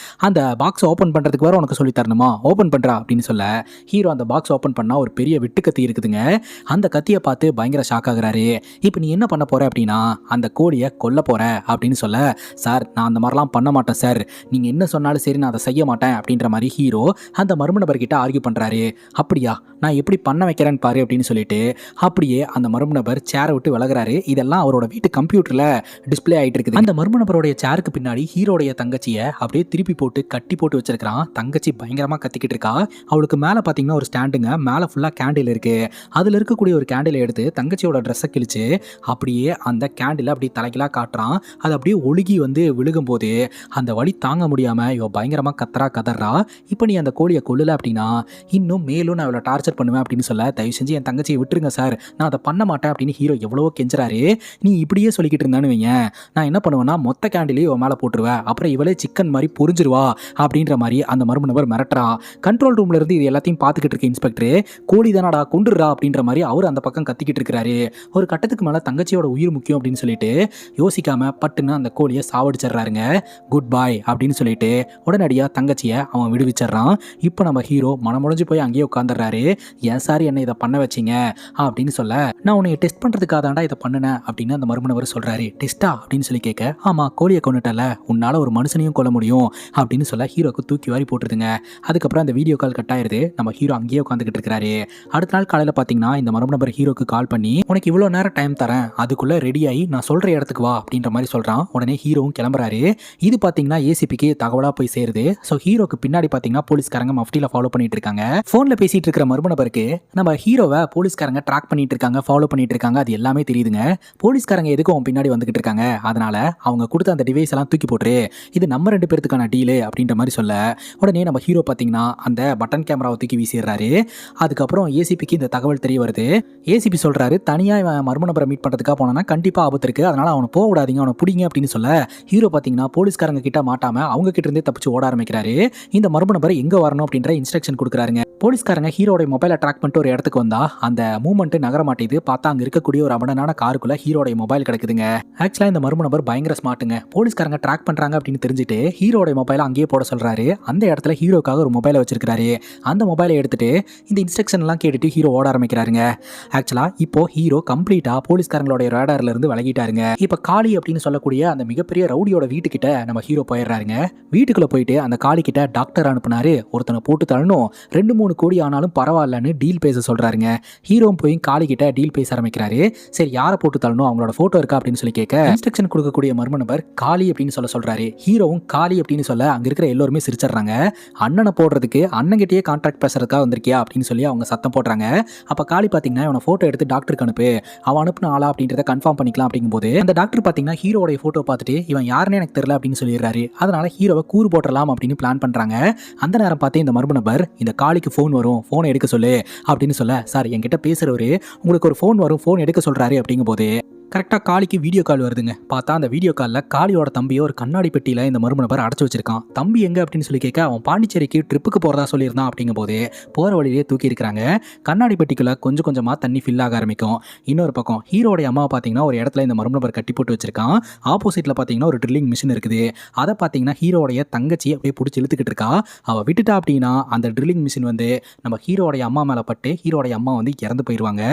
அந்த பாக்ஸ் ஓப்பன் பண்ணுறதுக்கு வேற உனக்கு சொல்லி தரணுமா, ஓப்பன் பண்ணுறா அப்படின்னு சொல்ல ஹீரோ அந்த பாக்ஸ் ஓப்பன் பண்ணால் ஒரு பெரிய வெட்டு கத்தி இருக்குதுங்க. அந்த கத்தியை பார்த்து பயங்கர ஷாக் ஆகுறாரு. இப்போ நீ என்ன பண்ண போற அப்படின்னா அந்த கோழியை கொல்ல போற அப்படின்னு சொல்ல, சார் நான் அந்த மாதிரிலாம் பண்ண மாட்டேன் சார், நீங்கள் என்ன சொன்னாலும் சரி நான் அதை செய்ய மாட்டேன் அப்படின்ற மாதிரி ஹீரோ அந்த மர்ம நபர்கிட்ட ஆர்கியூ பண்றாரு. அப்படியா, நான் எப்படி பண்ண வைக்கிறேன்னு பாரு அப்படின்னு சொல்லிட்டு அப்படியே அந்த மர்ம நபர் சேரை விட்டு விலகுறாரு. இதெல்லாம் அவரோட வீட்டு கம்ப்யூட்டர்ல டிஸ்பிளே ஆயிட்டு இருக்குது. அந்த மர்ம நபருடைய சேருக்கு பின்னாடி ஹீரோடைய தங்கச்சியை அப்படியே திருப்பி போட்டு கட்டி போட்டு வச்சிருக்கான். தங்கச்சி பயங்கரமா கத்திக்கிட்டு இருக்கா. அவளுக்கு மேல பாத்தீங்கன்னா ஒரு ஸ்டாண்டுங்க, மேல ஃபுல்லா கேண்டில் இருக்கு. அதுல இருக்கக்கூடிய ஒரு கேண்டிலை எடுத்து தங்கச்சியோட ட்ரெஸ்ஸை கிழிச்சு அப்படியே அந்த கேண்டில் அப்படியே தலைகீழா காட்டுறான். அது அப்படியே ஒழுகி வந்து விழுகும் போது அந்த வலி தாங்க முடியாம இவ பயங்கரமா கதறா. இப்போ நீ அந்த கோழியை கொல்லல அப்படின்னா இன்னும் மேலும் நான் இவ்வளோ டார்ச்சர் பண்ணுவேன் அப்படின்னு சொல்ல, தயவு செஞ்சு என் தங்கச்சியை விட்டுருங்க சார், நான் அதை பண்ண மாட்டேன் அப்படின்னு ஹீரோ எவ்வளவோ கெஞ்சுறாரு. நீ இப்படியே சொல்லிக்கிட்டு இருந்தான்னு வைங்க, நான் என்ன பண்ணுவேன்னா மொத்த கேண்டிலையும் இவன் மேலே போட்டுருவேன், அப்புறம் இவளே சிக்கன் மாதிரி பொரிஞ்சிருவா அப்படின்ற மாதிரி அந்த மர்ம நபர் மிரட்டுறா. கண்ட்ரோல் ரூம்ல இருந்து இது எல்லாத்தையும் பார்த்துக்கிட்டு இருக்க இன்ஸ்பெக்டர், கோழி தானடா கொண்டுடுறா அப்படின்ற மாதிரி அவர் அந்த பக்கம் கத்திக்கிட்டு இருக்கிறாரு. ஒரு கட்டத்துக்கு மேலே தங்கச்சியோட உயிர் முக்கியம் அப்படின்னு சொல்லிட்டு யோசிக்காம பட்டுன்னு அந்த கோழியை சாவடிச்சிடுறாருங்க. குட் பாய் அப்படின்னு சொல்லிட்டு உடனடியாக தங்கச்சியை அவன் விடுவிச்சிடுறான். இப்போ நம்ம ஹீரோ மனமுடைஞ்சு போய் அங்கேயே உட்காந்துடுறாரு. ஏன் சார் என்ன இதை பண்ண வச்சிங்க அப்படின்னு சொல்ல, நான் உன்னை டெஸ்ட் பண்றதுக்காக தாண்டா இதை பண்ணினேன் அப்படின்னு அந்த மர்ம நபர் சொல்றாரு. டெஸ்டா அப்படின்னு சொல்லி கேட்க, ஆமா கோழியை கொண்டுட்டல, உன்னால ஒரு மனுஷனையும் கொல்ல முடியும் அப்படின்னு சொல்ல ஹீரோக்கு தூக்கி வாரி போட்டுருதுங்க. அதுக்கப்புறம் அந்த வீடியோ கால் கட் ஆயிருது. நம்ம ஹீரோ அங்கேயே உட்காந்துக்கிட்டு இருக்காரு. அடுத்த நாள் காலையில் பார்த்தீங்கன்னா இந்த மர்ம நபர் ஹீரோக்கு கால் பண்ணி, உனக்கு இவ்வளோ நேரம் டைம் தரேன், அதுக்குள்ள ரெடி ஆகி நான் சொல்ற இடத்துக்கு வா அப்படின்ற மாதிரி சொல்றான். உடனே ஹீரோவும் கிளம்புறாரு. இது பார்த்தீங்கன்னா ஏசிபிக்கு தகவலா போய் சேருது. ஸோ ஹீரோக்கு பின்னாடி பார்த்தீங்கன்னா போலீஸ்காரங்க மஃப்டியில் ஃபாலோ பண்ணிட்டு இருக்காங்க. போன்ல பேசிட்டு இருக்கிற மர்ம நபருக்கு நம்ம ஹீரோவை போலீஸ்காரங்க ட்ராக் பண்ணிட்டு இருக்காங்க, ஃபாலோ பண்ணிட்டு இருக்காங்க, அது எல்லாமே தெரியுதுங்க. போலீஸ்காரங்க எதுக்கும் அவன் பின்னாடி வந்துகிட்டு இருக்காங்க, அதனால அவங்க கொடுத்த அந்த டிவைஸ் எல்லாம் தூக்கி போட்டுரு, இது நம்ம 2 பேருக்கான டீலு அப்படின்ற மாதிரி சொல்ல உடனே நம்ம ஹீரோ பார்த்தீங்கன்னா அந்த பட்டன் கேமராவை தூக்கி வீசிடுறாரு. அதுக்கப்புறம் ஏசிபிக்கு இந்த தகவல் தெரிய வருது. ஏசிபி சொல்றாரு, தனியா மர்ம நபரை மீட் பண்றதுக்காக போனா கண்டிப்பா ஆபத்து இருக்கு, அதனால அவனை போக விடாதீங்க, அவனை பிடிங்க அப்படின்னு சொல்ல ஹீரோ பார்த்தீங்கன்னா போலீஸ்காரங்க கிட்ட மாட்டாம அவங்க கிட்ட இருந்தே தப்பிச்சு ஓட ஆரம்பிக்கிறாரு. இந்த மர்ம நபர் எங்க வரணும் அப்படின்ற இன்ஸ்ட்ரக்ஷன் கொடுக்குறாருங்க. போலீஸ்காரங்க ஹீரோட மொபைலை ட்ராக் பண்ணிட்டு ஒரு இடத்துக்கு வந்தா அந்த மூவ்மெண்ட் நகர மாட்டேது. பார்த்தா அங்க இருக்கக்கூடிய ஒரு அபண்டனான காருக்குள்ள ஹீரோட மொபைல் கிடைக்குதுங்க. ஆக்சுவலா இந்த மர்ம நபர் பயங்கர ஸ்மார்ட்டுங்க. போலீஸ்காரங்க ட்ராக் பண்றாங்க அப்படின்னு தெரிஞ்சுட்டு ஹீரோட மொபைலை அங்கேயே போட சொல்றாரு. அந்த இடத்துல ஹீரோக்காக ஒரு மொபைலை வச்சிருக்காரு. அந்த மொபைலை எடுத்துட்டு இந்த இன்ஸ்ட்ரக்ஷன் எல்லாம் கேட்டுட்டு ஹீரோ ஓட ஆரம்பிக்கிறாருங்க. ஆக்சுவலா இப்போ ஹீரோ கம்ப்ளீட்டா போலீஸ்காரங்களோட ரேடார்ல இருந்து விலகிட்டாருங்க. இப்ப காளி அப்படின்னு சொல்லக்கூடிய அந்த மிகப்பெரிய ரவுடியோட வீட்டுக்கிட்ட நம்ம ஹீரோ போயிடுறாருங்க. வீட்டுக்குள்ள போயிட்டு அந்த காளி கிட்ட டாக்டர் அனுப்புனாரு, ஒருத்தனை போட்டு தள்ளணும், 2-3 கோடி ஆனாலும் பரவாயில்லன்னு டீல் பேச சொல்றாருங்க. ஹீரோவும் போய் காளி கிட்ட டீல் பேச ஆரம்பிக்கிறாரு. சரி யாரை போட்டு தள்ளணும், அவங்களோட போட்டோ இருக்கா அப்படின்னு சொல்லி கேட்க இன்ஸ்ட்ரக்ஷன் கொடுக்கக்கூடிய மர்ம நபர் காளி அப்படின்னு சொல்றாரு. ஹீரோவும் காளி அப்படின்னு சொல்ல அங்க இருக்கிற எல்லாருமே சிரிச்சிடுறாங்க. அண்ணனை போடுறதுக்கு அண்ணன்கிட்டயே கான்ட்ராக்ட் பேசுறதுக்காக வந்திருக்கியா அப்படின்னு சொல்லி அவங்க சத்தம் போடுறாங்க. அப்ப காளி பாத்தீங்கன்னா இவனை போட்டோ எடுத்து டாக்டருக்கு அனுப்பு, அவன் அனுப்புன ஆளா அப்படின்றத கன்ஃபார்ம் பண்ணிக்கலாம் அப்படிங்கும்போது அந்த டாக்டர் பாத்தீங்கன்னா ஹீரோட போட்டோ பார்த்துட்டு இவன் யாருன்னு எனக்கு தெரியல அப்படின்னு சொல்லிடுறாரு. அதனால ஹீரோவை கூறு போட்டலாம் அப்படின்னு பிளான் பண்றாங்க. அந்த நேரம் பார்த்து இந்த மர்ம நபர் இந்த காளிக்கு ஃபோன் வரும், ஃபோனை எடுக்க சொல்லு அப்படின்னு சொல்ல, சார் என்கிட்ட பேசுறவரு உங்களுக்கு ஒரு ஃபோன் வரும், ஃபோன் எடுக்க சொல்றாரு அப்படிங்கும்போது கரெக்டாக காளிக்கு வீடியோ கால் வருதுங்க. பார்த்தா அந்த வீடியோ காலில் காளியோட தம்பியை ஒரு கண்ணாடி பெட்டியில் இந்த மர்ம நபர் அடைச்சி வச்சிருக்கான். தம்பி எங்கே அப்படின்னு சொல்லி கேட்க அவன் பாண்டிச்சேரிக்கு ட்ரிப்புக்கு போகிறதா சொல்லியிருந்தான் அப்படிங்கும் போது போகிற வழியிலே தூக்கி இருக்கிறாங்க. கண்ணாடி பெட்டிக்குள்ளே கொஞ்சம் கொஞ்சமாக தண்ணி ஃபில் ஆக ஆரம்பிக்கும். இன்னொரு பக்கம் ஹீரோடைய அம்மாவை பார்த்தீங்கன்னா ஒரு இடத்துல இந்த மர்ம நபர் கட்டி போட்டு வச்சிருக்கான். ஆப்போசிட்டில் பார்த்தீங்கன்னா ஒரு ட்ரில்லிங் மிஷின் இருக்குது. அதை பார்த்தீங்கன்னா ஹீரோடைய தங்கச்சி அப்படியே பிடிச்சி இழுத்துக்கிட்டு இருக்கா. அவள் விட்டுட்டா அப்படின்னா அந்த ட்ரில்லிங் மிஷின் வந்து நம்ம ஹீரோடைய அம்மா மேலே பட்டு ஹீரோடைய அம்மா வந்து இறந்து போயிடுவாங்க.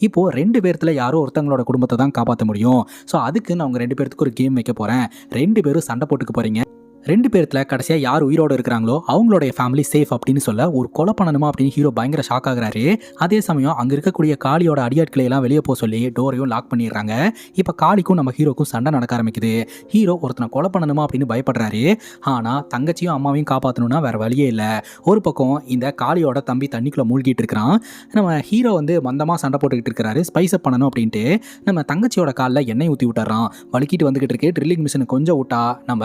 இப்போது 2 பேர்த்துல யாரோ ஒருத்தவங்களோட குடும்பத்தை தான் காப்பாற்ற காப்பாற்ற முடியும். ஸோ அதுக்கு நான் உங்கள் 2 பேர்த்துக்கு ஒரு கேம் வைக்க போகிறேன். 2 பேரும் சண்டை போட்டுக்க போகிறீங்க. 2 பேர்த்துல கடைசியாக யார் உயிரோடு இருக்கிறாங்களோ அவங்களுடைய ஃபேமிலி சேஃப் அப்படின்னு சொல்ல ஒரு கொலை பண்ணணுமா அப்படின்னு ஹீரோ பயங்கர ஷாக் ஆகுறாரு. அதே சமயம் அங்கே இருக்கக்கூடிய காளியோட அடியாட்களை எல்லாம் வெளியே போக சொல்லி டோரையும் லாக் பண்ணிடுறாங்க. இப்போ காளிக்கும் நம்ம ஹீரோக்கும் சண்டை நடக்க ஆரம்பிக்குது. ஹீரோ ஒருத்தனை கொலை பண்ணணுமா அப்படின்னு பயப்படுறாரு. ஆனால் தங்கச்சியும் அம்மாவையும் காப்பாற்றணும்னா வேற வழியே இல்லை. ஒரு பக்கம் இந்த காளியோட தம்பி தண்ணிக்குள்ளே மூழ்கிட்டு இருக்கிறான். நம்ம ஹீரோ வந்து மந்தமாக சண்டை போட்டுக்கிட்டு இருக்கிறாரு. ஸ்பைஸ் அப் பண்ணணும் அப்படின்ட்டு நம்ம தங்கச்சியோட காலில் எண்ணெய் ஊற்றி விட்டுறான். வலிக்கிட்டு வந்துகிட்டு இருக்கு. ட்ரில்லிங் மிஷினை கொஞ்சம் விட்டா நம்ம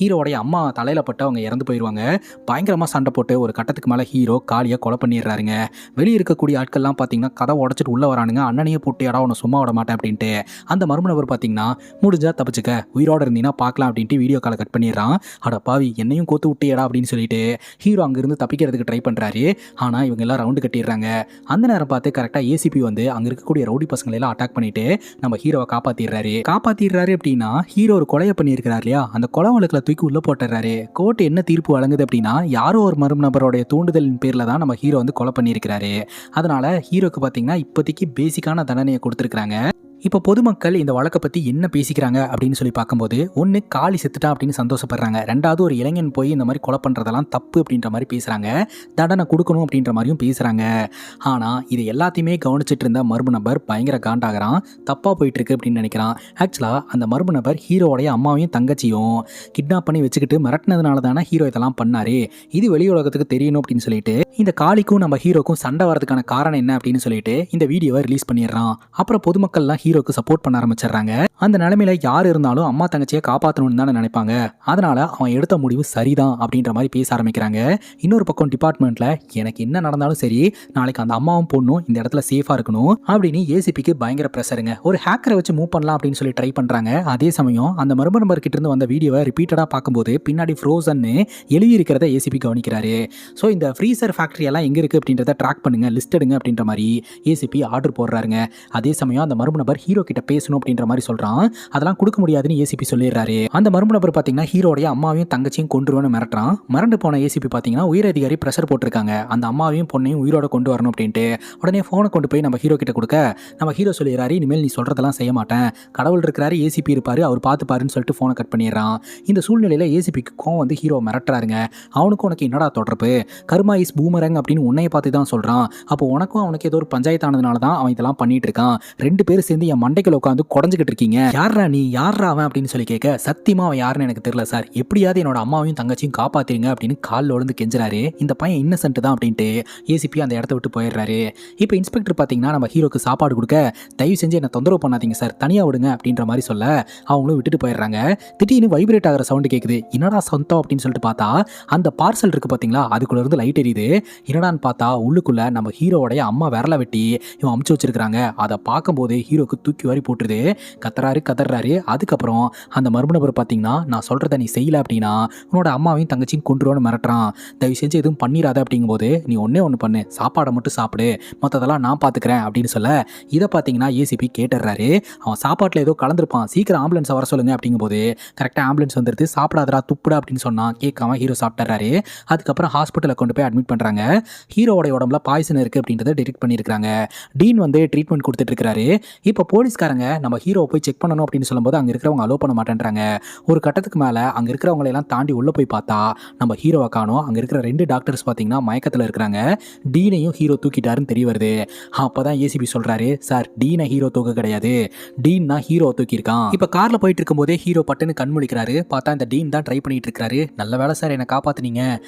ஹீரோட அம்மா தலையில பட்டு அவங்க இறந்து போயிடுவாங்க. பயங்கரமா சண்டை போட்டு ஒரு கட்டத்துக்கு மேல ஹீரோ காளியை கொலை பண்ணிடுறாருங்க. வெளியே இருக்கக்கூடிய ஆட்கள்லாம் பார்த்தீங்கன்னா கதை உடச்சிட்டு உள்ள வரானுங்க. அண்ணனையே போட்டு இடம் உன்னை சும்மா விட மாட்டேன் அப்படின்ட்டு. அந்த மர்மநபர் பார்த்தீங்கன்னா முடிஞ்சா தப்பிச்சுக்க, உயிரோட இருந்தீங்கன்னா பார்க்கலாம் அப்படின்ட்டு வீடியோ காலை கட் பண்ணிடுறான். அட பாவி, என்னையும் கோத்து விட்டியடா அப்படின்னு சொல்லிட்டு ஹீரோ அங்கிருந்து தப்பிக்கிறதுக்கு ட்ரை பண்றாரு. ஆனா இவங்க எல்லாம் ரவுண்டு கட்டிடுறாங்க. அந்த நேரம் பார்த்து கரெக்டா ஏசிபி வந்து அங்க இருக்கக்கூடிய ரவுடி பசங்களை எல்லாம் அட்டாக் பண்ணிட்டு நம்ம ஹீரோவை காப்பாத்திடுறாரு அப்படின்னா ஹீரோ ஒரு கொலையை பண்ணியிருக்கிறார் இல்லையா, அந்த கொலை வழக்கில் தூக்கி உள்ள போட்டுறாரு. கோர்ட் என்ன தீர்ப்பு வழங்குது அப்படின்னா யாரோ ஒரு மர்ம நபருடைய தூண்டுதலின் பேர்ல தான் நம்ம ஹீரோ வந்து கொலை பண்ணியிருக்கிறாரு. அதனால ஹீரோக்கு பார்த்தீங்கன்னா இப்போதைக்கு பேசிக்கான தண்டனையை கொடுத்துருக்காங்க. இப்போ பொதுமக்கள் இந்த வழக்கை பற்றி என்ன பேசிக்கிறாங்க அப்படின்னு சொல்லி பார்க்கும்போது, ஒன்று காளி செத்துட்டா அப்படின்னு சந்தோஷப்படுறாங்க. ரெண்டாவது ஒரு இளைஞன் போய் இந்த மாதிரி கொலை பண்ணுறதெல்லாம் தப்பு அப்படின்ற மாதிரி பேசுகிறாங்க. தண்டனை கொடுக்கணும் அப்படின்ற மாதிரியும் பேசுகிறாங்க. ஆனால் இது எல்லாத்தையுமே கவனிச்சிட்டு இருந்த மர்ம நபர் பயங்கர காண்டாகிறான். தப்பாக போயிட்டுருக்கு அப்படின்னு நினைக்கிறான். ஆக்சுவலாக அந்த மர்ம நபர் ஹீரோடைய அம்மாவையும் தங்கச்சியும் கிட்னாப் பண்ணி வச்சுக்கிட்டு மிரட்டினதுனால தானே ஹீரோ இதெல்லாம் பண்ணாரு. இது வெளி உலகத்துக்கு தெரியணும் அப்படின்னு சொல்லிட்டு இந்த காளிக்கும் நம்ம ஹீரோக்கும் சண்டை வரதுக்கான காரணம் என்ன அப்படின்னு சொல்லிட்டு இந்த வீடியோவை ரிலீஸ் பண்ணிடுறான். அப்புறம் பொதுமக்கள்லாம் ஹீரோக்கு சப்போர்ட் பண்ண ஆரம்பிச்சிடுறாங்க. அந்த நிலைமையில யார் இருந்தாலும் அம்மா தங்கச்சியை காப்பாற்றணும்னு தானே நினைப்பாங்க. அதனால அவன் எடுத்த முடிவு சரிதான் அப்படின்ற மாதிரி பேச ஆரம்பிக்கிறாங்க. இன்னொரு பக்கம் டிபார்ட்மெண்ட்ல எனக்கு என்ன நடந்தாலும் சரி, நாளைக்கு அந்த அம்மாவும் பொண்ணும் இந்த இடத்துல சேஃபா இருக்கணும் அப்படின்னு ஏசிபிக்கு பயங்கர பிரஷருங்க. ஒரு ஹேக்கரை வச்சு மூவ் பண்ணலாம் அப்படின்னு சொல்லி ட்ரை பண்றாங்க. அதே சமயம் அந்த மர்ம நபர் கிட்ட இருந்து வந்த வீடியோவை ரிப்பீட்டடா பார்க்கும்போது பின்னாடி ஃப்ரோசன்னு எழுதி இருக்கிறத ஏசிபி கவனிக்கிறாரு. ஸோ இந்த ஃப்ரீசர் ஃபேக்டரி எல்லாம் எங்க இருக்கு அப்படின்றத ட்ராக் பண்ணுங்க, லிஸ்ட் எடுங்க அப்படின்ற மாதிரி ஏசிபி ஆர்டர் போடுறாருங்க. அதே சமயம் அந்த மர்ம நபர் ஹீரோ கிட்ட பேசணும் அப்படின்ற மாதிரி சொல்றான். அதெல்லாம் கொடுக்க முடியாதுன்னு ஏசிபி சொல்லிடுறாரு. அந்த மர்ம நபர் பாத்தீங்கன்னா ஹீரோடைய அம்மாவையும் தங்கச்சியும் கொண்டுருவன்னு மிரட்டுறான். மறந்து போன ஏசிபி பாத்தீங்கன்னா உயர் அதிகாரி பிரஷர் போட்டிருக்காங்க, அந்த அம்மாவையும் பொண்ணையும் உயிரோட கொண்டு வரணும் அப்படின்ட்டு. உடனே போனை கொண்டு போய் நம்ம ஹீரோ கிட்ட கொடுக்க நம்ம ஹீரோ சொல்லிடுறாரு, இனிமேல் நீ சொல்றதெல்லாம் செய்ய மாட்டேன், கடவுள் இருக்கிறாரு, ஏசிபி இருப்பாரு, அவர் பார்த்துப்பாருன்னு சொல்லிட்டு போனை கட் பண்ணிடுறான். இந்த சூழ்நிலையில ஏசிபிக்கு கோவம் வந்து ஹீரோ மிரட்டுறாருங்க. அவனுக்கும் உனக்கு என்னடா தொடர்பு, கர்மா இஸ் பூமரங் அப்படின்னு உன்னைய பார்த்து தான் சொல்றான். அப்போ உனக்கும் அவனுக்கு ஏதோ ஒரு பஞ்சாயத்தானதுனால தான் அவன் இதெல்லாம் பண்ணிட்டு இருக்கான். 2 பேரும் சேர்ந்து என் மண்டைக்குள்ள உட்காந்து குடஞ்சிக்கிட்டு இருக்கீங்க. யாரா நீ, யாரா அவன் அப்படின்னு சொல்லி கேட்க, சத்தியமா அவன் யாருன்னு எனக்கு தெரியல சார், எப்படியாவது என்னோட அம்மாவையும் தங்கச்சியும் காப்பாத்திருங்க அப்படின்னு காலில் விழுந்து கெஞ்சுறாரு. இந்த பையன் இன்னசென்ட் தான் அப்படின்ட்டு ஏசிபி அந்த இடத்த விட்டு போயிடுறாரு. இப்போ இன்ஸ்பெக்டர் பார்த்தீங்கன்னா நம்ம ஹீரோக்கு சாப்பாடு கொடுக்க, தயவு செஞ்சு என்ன தொந்தரவு பண்ணாதீங்க சார், தனியாக விடுங்க அப்படின்ற மாதிரி சொல்ல அவங்களும் விட்டுட்டு போயிடுறாங்க. திடீர்னு வைப்ரேட் ஆகிற சவுண்டு கேட்குது. என்னடா சொந்தம் அப்படின்னு சொல்லிட்டு பார்த்தா அந்த பார்சல் இருக்கு பார்த்தீங்களா, அதுக்குள்ள இருந்து லைட் எரியுது. என்னடான்னு பார்த்தா உள்ளுக்குள்ள நம்ம ஹீரோடைய அம்மா விரல வெட்டி இவன் அமுச்சு வச்சிருக்காங்க. அதை பார்க்கும்போது ஹீரோக்கு தூக்கி வாரி போட்டுருது. கதறாரு. அதுக்கப்புறம் அந்த மர்ம நபர் பார்த்தீங்கன்னா நான் சொல்றதை நீ செய்யல அப்படின்னா உன்னோட அம்மாவையும் தங்கச்சியும் கொண்டுருவோன்னு மிரட்டுறான். தயவு செஞ்சு எதுவும் பண்ணிடாத அப்படிங்கும்போது நீ ஒன்று பண்ணு, சாப்பாடை மட்டும் சாப்பிடு, மற்றதெல்லாம் நான் பார்த்துக்கிறேன் அப்படின்னு சொல்ல இதை பார்த்தீங்கன்னா ஏசிபி கேட்டுறாரு. அவன் சாப்பாட்டில் ஏதோ கலந்துருப்பான், சீக்கிரம் ஆம்புலன்ஸை வர சொல்லுங்க அப்படிங்கும்போது கரெக்டாக ஆம்புலன்ஸ் வந்துடுது. சாப்பிடாதரா துப்புடா அப்படின்னு சொன்னால் கேட்காம ஹீரோ சாப்பிட்றாரு. அதுக்கப்புறம் ஹாஸ்பிட்டலில் கொண்டு போய் அட்மிட் பண்ணுறாங்க. ஹீரோவோட உடம்புல பாய்சன் இருக்குது அப்படின்றத டிடெக்ட் பண்ணியிருக்காங்க. டீன் வந்து ட்ரீட்மெண்ட் கொடுத்துட்டு இருக்காரு. இப்போ போலீஸ்காரங்க நம்ம ஹீரோ போய் செக் பண்ணணும் அப்படின்னு சொல்லும்போது அங்கே இருக்கிறவங்க அலோ பண்ண மாட்டேன்றாங்க. ஒரு கட்டத்துக்கு மேலே அங்கே இருக்கிறவங்களை எல்லாம் தாண்டி உள்ளே போய் பார்த்தா நம்ம ஹீரோவை காணோம். அங்கே இருக்கிற 2 டாக்டர்ஸ் பார்த்தீங்கன்னா மயக்கத்தில் இருக்கிறாங்க. டீனையும் ஹீரோ தூக்கிட்டாருன்னு தெரிய வருது. அப்போ தான் ஏசிபி சொல்கிறாரு, சார் டீனை ஹீரோ தூக்க கிடையாது, டீன் தான் ஹீரோ தூக்கியிருக்கான். இப்போ காரில் போயிட்டு இருக்கும்போதே ஹீரோ பட்டுன்னு கண் முழிக்கிறாரு. பார்த்தா இந்த டீன் தான் ட்ரை பண்ணிட்டு இருக்காரு. நல்ல வேலை சார் என்னை காப்பாற்றினீங்க,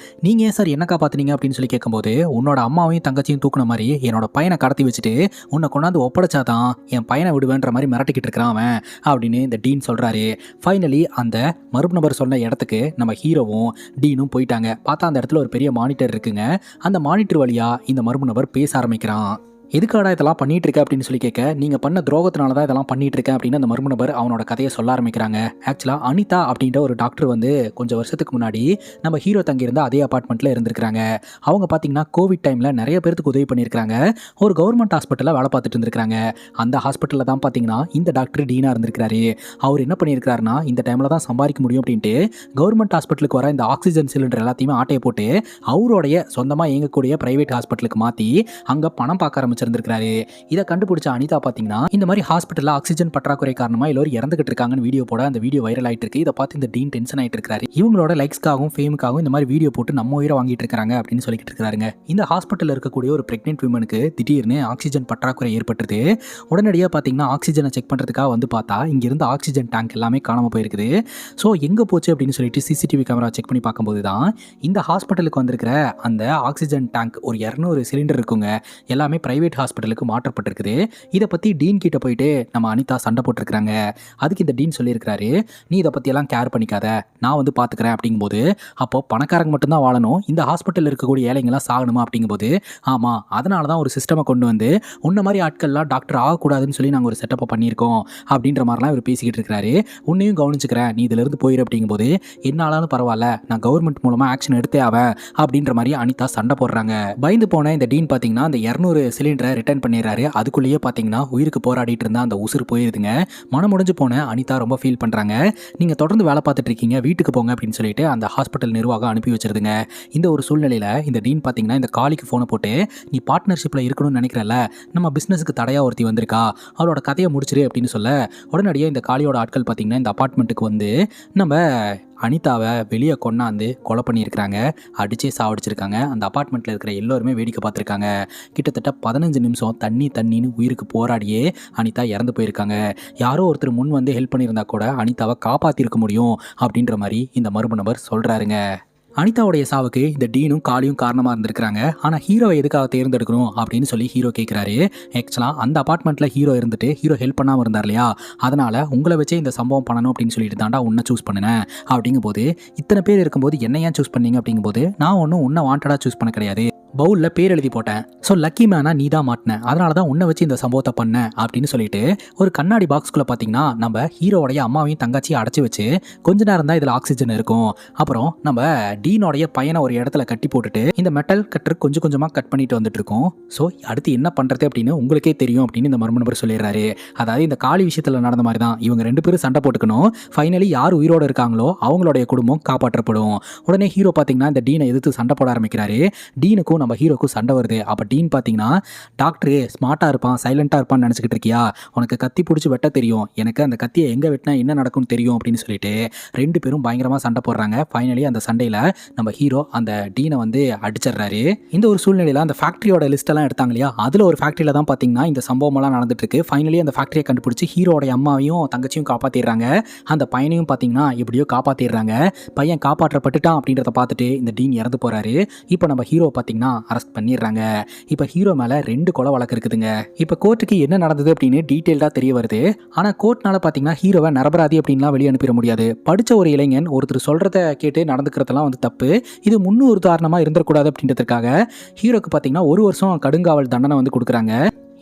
நீங்கள் ஏன் சார் என்ன காப்பாற்றினீங்க அப்படின்னு சொல்லி கேட்கும்போது உன்னோட அம்மாவையும் தங்கச்சியும் தூக்குன மாதிரி என்னோட பையனை கடத்தி வச்சுட்டு உன்னை கொண்டாந்து ஒப்படைச்சாதான் என் பையனை விடுவேன்ற மாதிரி மிரட்டிக்கிட்டு இருக்கிறான் அவன் அப்படின்னு இந்த டீன் சொல்றாரு. ஃபைனலி அந்த மர்ம நபர் சொன்ன இடத்துக்கு நம்ம ஹீரோவும் டீனும் போயிட்டாங்க. பார்த்தா அந்த இடத்துல ஒரு பெரிய மானிட்டர் இருக்குங்க. அந்த மானிட்டர் வழியா இந்த மர்ம நபர் பேச ஆரம்பிக்கிறான். எதுக்காடா இதெல்லாம் பண்ணிட்டு இருக்க அப்படின்னு சொல்லி கேட்க, நீங்க பண்ண துரோகத்தினால தான் இதெல்லாம் பண்ணிட்டு இருக்கேன் அப்படின்னு அந்த மர்ம நபர் அவனோட கதையை சொல்ல ஆரம்பிக்கிறாங்க. ஆக்சுவலா அனிதா அப்படின்ற ஒரு டாக்டர் வந்து கொஞ்சம் வருஷத்துக்கு முன்னாடி நம்ம ஹீரோ தங்கியிருந்த அதே அபார்ட்மெண்ட்ல இருந்திருக்காங்க. அவங்க பார்த்தீங்கன்னா கோவிட் டைம்ல நிறைய பேருக்கு உதவி பண்ணியிருக்காங்க. ஒரு கவர்மெண்ட் ஹாஸ்பிட்டலில் வேலை பார்த்துட்டு இருந்திருக்காங்க. அந்த ஹாஸ்பிட்டலில் தான் பார்த்தீங்கன்னா இந்த டாக்டர் டீனா இருந்திருக்காரு. அவர் என்ன பண்ணியிருக்காருன்னா இந்த டைம்ல தான் சம்பாதிக்க முடியும் அப்படின்ட்டு கவர்மெண்ட் ஹாஸ்பிட்டலுக்கு வர இந்த ஆக்சிஜன் சிலிண்டர் எல்லாத்தையுமே ஆட்டையை போட்டு அவருடைய சொந்தமாக இயங்கக்கூடிய பிரைவேட் ஹாஸ்பிட்டலுக்கு மாற்றி அங்கே பணம் பார்க்க ஆரம்பிச்சிருக்காரு. வச்சிருந்திருக்காரு. இதை கண்டுபிடிச்ச அனிதா பார்த்தீங்கன்னா இந்த மாதிரி ஹாஸ்பிட்டலில் ஆக்சிஜன் பற்றாக்குறை காரணமாக எல்லோரும் இறந்துகிட்டு இருக்காங்கன்னு வீடியோ போட அந்த வீடியோ வைரல் ஆகிட்டு இருக்கு. இதை பார்த்து இந்த டீன் டென்ஷன் ஆகிட்டு இருக்காரு. இவங்களோட லைக்ஸ்க்காகவும் ஃபேமுக்காகவும் இந்த மாதிரி வீடியோ போட்டு நம்ம உயிரை வாங்கிட்டு இருக்காங்க அப்படின்னு சொல்லிட்டு இருக்காருங்க. இந்த ஹாஸ்பிட்டலில் இருக்கக்கூடிய ஒரு பிரெக்னென்ட் விமனுக்கு திடீர்னு ஆக்சிஜன் பற்றாக்குறை ஏற்பட்டது. உடனடியாக பார்த்தீங்கன்னா ஆக்சிஜனை செக் பண்ணுறதுக்காக வந்து பார்த்தா இங்கிருந்து ஆக்சிஜன் டேங்க் எல்லாமே காணாமல் போயிருக்குது. ஸோ எங்கே போச்சு அப்படின்னு சொல்லிட்டு சிசிடிவி கேமரா செக் பண்ணி பார்க்கும்போது தான் இந்த ஹாஸ்பிட்டலுக்கு வந்திருக்கிற அந்த ஆக்சிஜன் டேங்க் ஒரு 200 சிலிண்டர் இருக்குங்க. எல்லாமே பிரைவேட் ஹாஸ்பிட்டலுக்கு மாற்றப்பட்டிருக்குது. இதை பற்றி டீன் கிட்ட போயிட்டு நம்ம அனிதா சண்டை போட்டிருக்கிறாங்க. அதுக்கு இந்த டீன் சொல்லியிருக்கிறாரு, நீ இதை பற்றியெல்லாம் கேர் பண்ணிக்காத, நான் வந்து பார்த்துக்கிறேன் அப்படிங்கும்போது, அப்போ பணக்காரங்க மட்டும்தான் வாழணும், இந்த ஹாஸ்பிட்டலில் இருக்கக்கூடிய ஏழைங்களாம் சாகணுமா அப்படிங்கும்போது, ஆமாம் அதனால தான் ஒரு சிஸ்டமை கொண்டு வந்து உன்ன மாதிரி ஆட்கள்லாம் டாக்டர் ஆகக்கூடாதுன்னு சொல்லி நாங்கள் ஒரு செட்டப்பை பண்ணியிருக்கோம் அப்படின்ற மாதிரிலாம் இவர் பேசிக்கிட்டு இருக்கிறாரு. உன்னையும் கவனிச்சுக்கிறேன், நீ இதிலிருந்து போயிரு அப்படிங்கும்போது, என்னாலும் பரவாயில்ல, நான் கவர்மெண்ட் மூலமாக ஆக்ஷன் எடுத்தே ஆவேன் அப்படின்ற மாதிரி அனிதா சண்டை போடுறாங்க. பயந்து போன இந்த டீன் பார்த்தீங்கன்னா அந்த 200 சிலிண்டரை ரிட்டர்ன் பண்ணிடுறாரு. அதுக்குள்ளேயே பார்த்தீங்கன்னா உயிருக்கு போராடிட்டு இருந்தா அந்த உசுறு போயிருதுங்க. மனம் முடிஞ்சு போன அனிதா ரொம்ப ஃபீல் பண்ணுறாங்க. நீங்கள் தொடர்ந்து வேலை பார்த்துட்டு இருக்கீங்க, வீட்டுக்கு போங்க அப்படின்னு சொல்லிட்டு அந்த ஹாஸ்பிட்டல் நிர்வாகம் அனுப்பி வச்சிருதுங்க. இந்த ஒரு சூழ்நிலையில் இந்த டீன் பார்த்தீங்கன்னா இந்த காலிக்கு ஃபோனை போட்டு, நீ பார்ட்னர்ஷிப்பில் இருக்கணும்னு நினைக்கிறல்ல, நம்ம பிஸ்னஸுக்கு தடையாக ஒருத்தி வந்திருக்கா, அவளோட கதையை முடிச்சிரு அப்படின்னு சொல்ல, உடனடியாக இந்த காலியோட ஆட்கள் பார்த்தீங்கன்னா இந்த அப்பார்ட்மெண்ட்டுக்கு வந்து நம்ம அனிதாவை வெளியே கொண்டாந்து கொலை பண்ணியிருக்கிறாங்க. அடிச்சே சாவடிச்சிருக்காங்க. அந்த அப்பார்ட்மெண்ட்டில் இருக்கிற எல்லோருமே வேடிக்கை பார்த்துருக்காங்க. கிட்டத்தட்ட 15 நிமிஷம் தண்ணின்னு உயிருக்கு போராடியே அனிதா இறந்து போயிருக்காங்க. யாரோ ஒருத்தர் முன் வந்து ஹெல்ப் பண்ணியிருந்தா கூட அனிதாவை காப்பாற்றிருக்க முடியும் அப்படின்ற மாதிரி இந்த மர்ம நபர் சொல்கிறாருங்க. அனிதாவுடைய சாவுக்கு இந்த டீனும் காலியும் காரணமாக இருந்திருக்கிறாங்க. ஆனால் ஹீரோவை எதுக்காக தேர்ந்தெடுக்கணும் அப்படின்னு சொல்லி ஹீரோ கேட்குறாரு. ஆக்சுவலாக அந்த அப்பார்ட்மெண்ட்டில் ஹீரோ இருந்துட்டு ஹீரோ ஹெல்ப் பண்ணாமல் இருந்தார் இல்லையா, அதனால் உங்களை வச்சே இந்த சம்பவம் பண்ணணும் அப்படின்னு சொல்லிட்டு தாண்டா உன்னை சூஸ் பண்ணினேன் அப்படிங்கும்போது, இத்தனை பேர் இருக்கும்போது என்ன ஏன் சூஸ் பண்ணீங்க அப்படிங்கும்போது, நான் ஒன்றும் உன்னை வாண்டடாக சூஸ் பண்ண கிடையாது, பவுலில் பேர் எழுதி போட்டேன், ஸோ லக்கி மேனா நீ தான் மாட்டினேன், அதனால தான் உன்னை வச்சு இந்த சம்பவத்தை பண்ணேன் அப்படின்னு சொல்லிட்டு ஒரு கண்ணாடி பாக்ஸ்குள்ளே பார்த்தீங்கன்னா நம்ம ஹீரோடைய அம்மாவையும் தங்கச்சியும் அடைச்சி வச்சு கொஞ்ச நேரம் தான் இதில் ஆக்சிஜன் இருக்கும். அப்புறம் நம்ம டீனோடைய பையனை ஒரு இடத்துல கட்டி போட்டுட்டு இந்த மெட்டல் கட்டர் கொஞ்சம் கொஞ்சமாக கட் பண்ணிட்டு வந்துட்டு இருக்கோம். ஸோ அடுத்து என்ன பண்ணுறது அப்படின்னு உங்களுக்கே தெரியும் அப்படின்னு இந்த மர்ம நபர் சொல்லிடுறாரு. அதாவது இந்த காலி விஷயத்தில் நடந்த மாதிரி தான் இவங்க 2 பேரும் சண்டை போட்டுக்கணும். ஃபைனலி யார் உயிரோடு இருக்காங்களோ அவங்களுடைய குடும்பம் காப்பாற்றப்படும். உடனே ஹீரோ பார்த்தீங்கன்னா இந்த டீனை எதிர்த்து சண்டை போட ஆரம்பிக்கிறாரு. டீனுக்கும் நம்ம ஹீரோக்கும் சண்டை வருது. அப்போ டீன் பார்த்தீங்கன்னா, டாக்டரு ஸ்மார்ட்டாக இருப்பான், சைலண்ட்டாக இருப்பான்னு நினச்சிக்கிட்டு இருக்கியா, உனக்கு கத்தி பிடிச்சி வெட்ட தெரியும், எனக்கு அந்த கத்தியை எங்கே வெட்டினா என்ன நடக்கும்னு தெரியும் அப்படின்னு சொல்லிட்டு 2 பேரும் பயங்கரமாக சண்டை போடுறாங்க. ஃபைனலி அந்த சண்டையில் நம்ம ஹீரோ அந்த டீனை வந்து அடிச்சிடுறாரு. இந்த ஒரு சூழ்நிலையில் அந்த ஃபேக்ட்ரியோட லிஸ்ட்டெல்லாம் எடுத்தாங்க இல்லையா, அதில் ஒரு ஃபேக்ட்ரியில் தான் பார்த்தீங்கன்னா இந்த சம்பவமெல்லாம் நடந்துட்டு இருக்கு. ஃபைனலி அந்த ஃபேக்ட்ரியை கண்டுபிடிச்சி ஹீரோடைய அம்மாவையும் தங்கச்சியும் காப்பாற்றிடுறாங்க. அந்த பையனையும் பார்த்தீங்கன்னா எப்படியோ காப்பாற்றிடுறாங்க. பையன் காப்பாற்றப்பட்டுட்டான் அப்படின்றத பார்த்துட்டு இந்த டீன் இறந்து போகிறாரு. இப்போ நம்ம ஹீரோ பார்த்தீங்கன்னா அரெஸ்ட் பண்ணிடுறாங்க. இப்போ ஹீரோ மேலே 2 கொலை வழக்கு இருக்குதுங்க. இப்போ கோர்ட்டுக்கு என்ன நடந்தது அப்படின்னு டீட்டெயில்டாக தெரிய வருது. ஆனால் கோர்ட்னால பார்த்தீங்கன்னா ஹீரோவை நரபராதி அப்படின்லாம் வெளியே அனுப்பிட முடியாது. படித்த ஒரு இளைஞன் ஒருத்தர் சொல்கிறத கேட்டு நடந்துக்கிறதெல்லாம் வந்து தப்பு. இது முன்னு உதாரணமாக இருந்துடக்கூடாது அப்படின்றதுக்காக ஹீரோக்கு பார்த்தீங்கன்னா 1 வருஷம் கடுங்காவல் தண்டனை வந்து கொடுக்குறாங்க.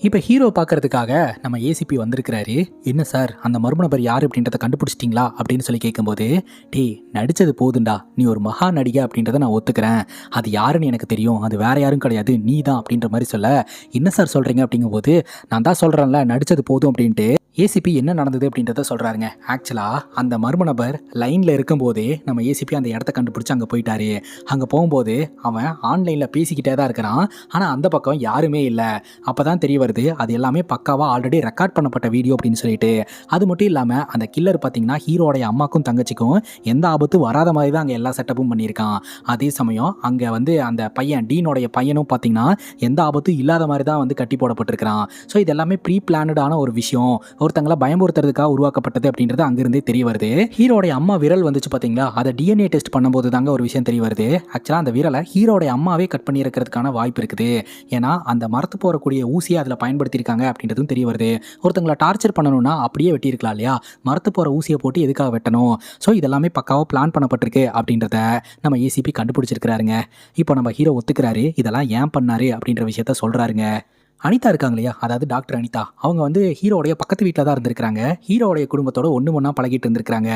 இப்போ ஹீரோ பார்க்கறதுக்காக நம்ம ஏசிபி வந்திருக்கிறாரு. என்ன சார், அந்த மர்ம நபர் யார் அப்படின்றத கண்டுபிடிச்சிட்டிங்களா அப்படின்னு சொல்லி கேட்கும்போது, டேய் நடித்தது போதுண்டா, நீ ஒரு மகா நடிகை அப்படின்றத நான் ஒத்துக்கிறேன், அது யாருன்னு எனக்கு தெரியும், அது வேற யாரும் கிடையாது, நீ தான் அப்படின்ற மாதிரி சொல்ல, என்ன சார் சொல்கிறீங்க அப்படிங்கும்போது, நான் தான் சொல்கிறேன்ல நடித்தது போதும் அப்படின்ட்டு ஏசிபி என்ன நடந்தது அப்படின்றத சொல்கிறாருங்க. ஆக்சுவலாக அந்த மர்ம நபர் லைனில் இருக்கும்போதே நம்ம ஏசிபி அந்த இடத்த கண்டுபிடிச்சி அங்கே போயிட்டாரு. அங்கே போகும்போது அவன் ஆன்லைனில் பேசிக்கிட்டே தான் இருக்கிறான். ஆனால் அந்த பக்கம் யாருமே இல்லை. அப்போ தான் தெரிய வருது அது எல்லாமே பக்காவாக ஆல்ரெடி ரெக்கார்ட் பண்ணப்பட்ட வீடியோ அப்படின்னு சொல்லிட்டு. அது மட்டும் இல்லாமல் அந்த கில்லர் பார்த்தீங்கன்னா ஹீரோடைய அம்மாக்கும் தங்கச்சிக்கும் எந்த ஆபத்தும் வராத மாதிரி தான் அங்கே எல்லா செட்டப்பும் பண்ணியிருக்கான். அதே சமயம் அங்கே வந்து அந்த பையன் டீனோடைய பையனும் பார்த்தீங்கன்னா எந்த ஆபத்தும் இல்லாத மாதிரி தான் வந்து கட்டி போடப்பட்டிருக்கிறான். ஸோ இது எல்லாமே ப்ரீ பிளானடான ஒரு விஷயம், ஒருத்தங்களை பயமுறுத்துறதுக்காக உருவாக்கப்பட்டது அப்படின்றது அங்கிருந்தே தெரிய வருது. ஹீரோடைய அம்மா விரல் வந்துச்சு பார்த்தீங்களா, அதை டிஎன்ஏ டெஸ்ட் பண்ணும்போது தாங்க ஒரு விஷயம் தெரிய வருது. ஆக்சுவலாக அந்த விரலை ஹீரோடைய அம்மாவே கட் பண்ணி இருக்கிறதுக்கான வாய்ப்பு இருக்குது. ஏன்னா அந்த மரத்து போகக்கூடிய ஊசியை அதில் பயன்படுத்தியிருக்காங்க அப்படின்றதும் தெரிய வருது. ஒருத்தங்களை டார்ச்சர் பண்ணணும்னா அப்படியே வெட்டியிருக்கலாம் இல்லையா, மரத்து போகிற ஊசியை போட்டு எதுக்காக வெட்டணும்? ஸோ இதெல்லாமே பக்காவாக பிளான் பண்ணப்பட்டிருக்கு அப்படின்றத நம்ம ஏசிபி கண்டுபிடிச்சிருக்கிறாருங்க. இப்போ நம்ம ஹீரோ ஒத்துக்கிறாரு, இதெல்லாம் ஏன் பண்ணாரு அப்படின்ற விஷயத்த சொல்கிறாருங்க. அனிதா இருக்காங்க இல்லையா, அதாவது டாக்டர் அனிதா, அவங்க வந்து ஹீரோடைய பக்கத்து வீட்டில் தான் இருந்திருக்கிறாங்க. ஹீரோடைய குடும்பத்தோட ஒன்றா பழகிட்டு இருந்திருக்கிறாங்க.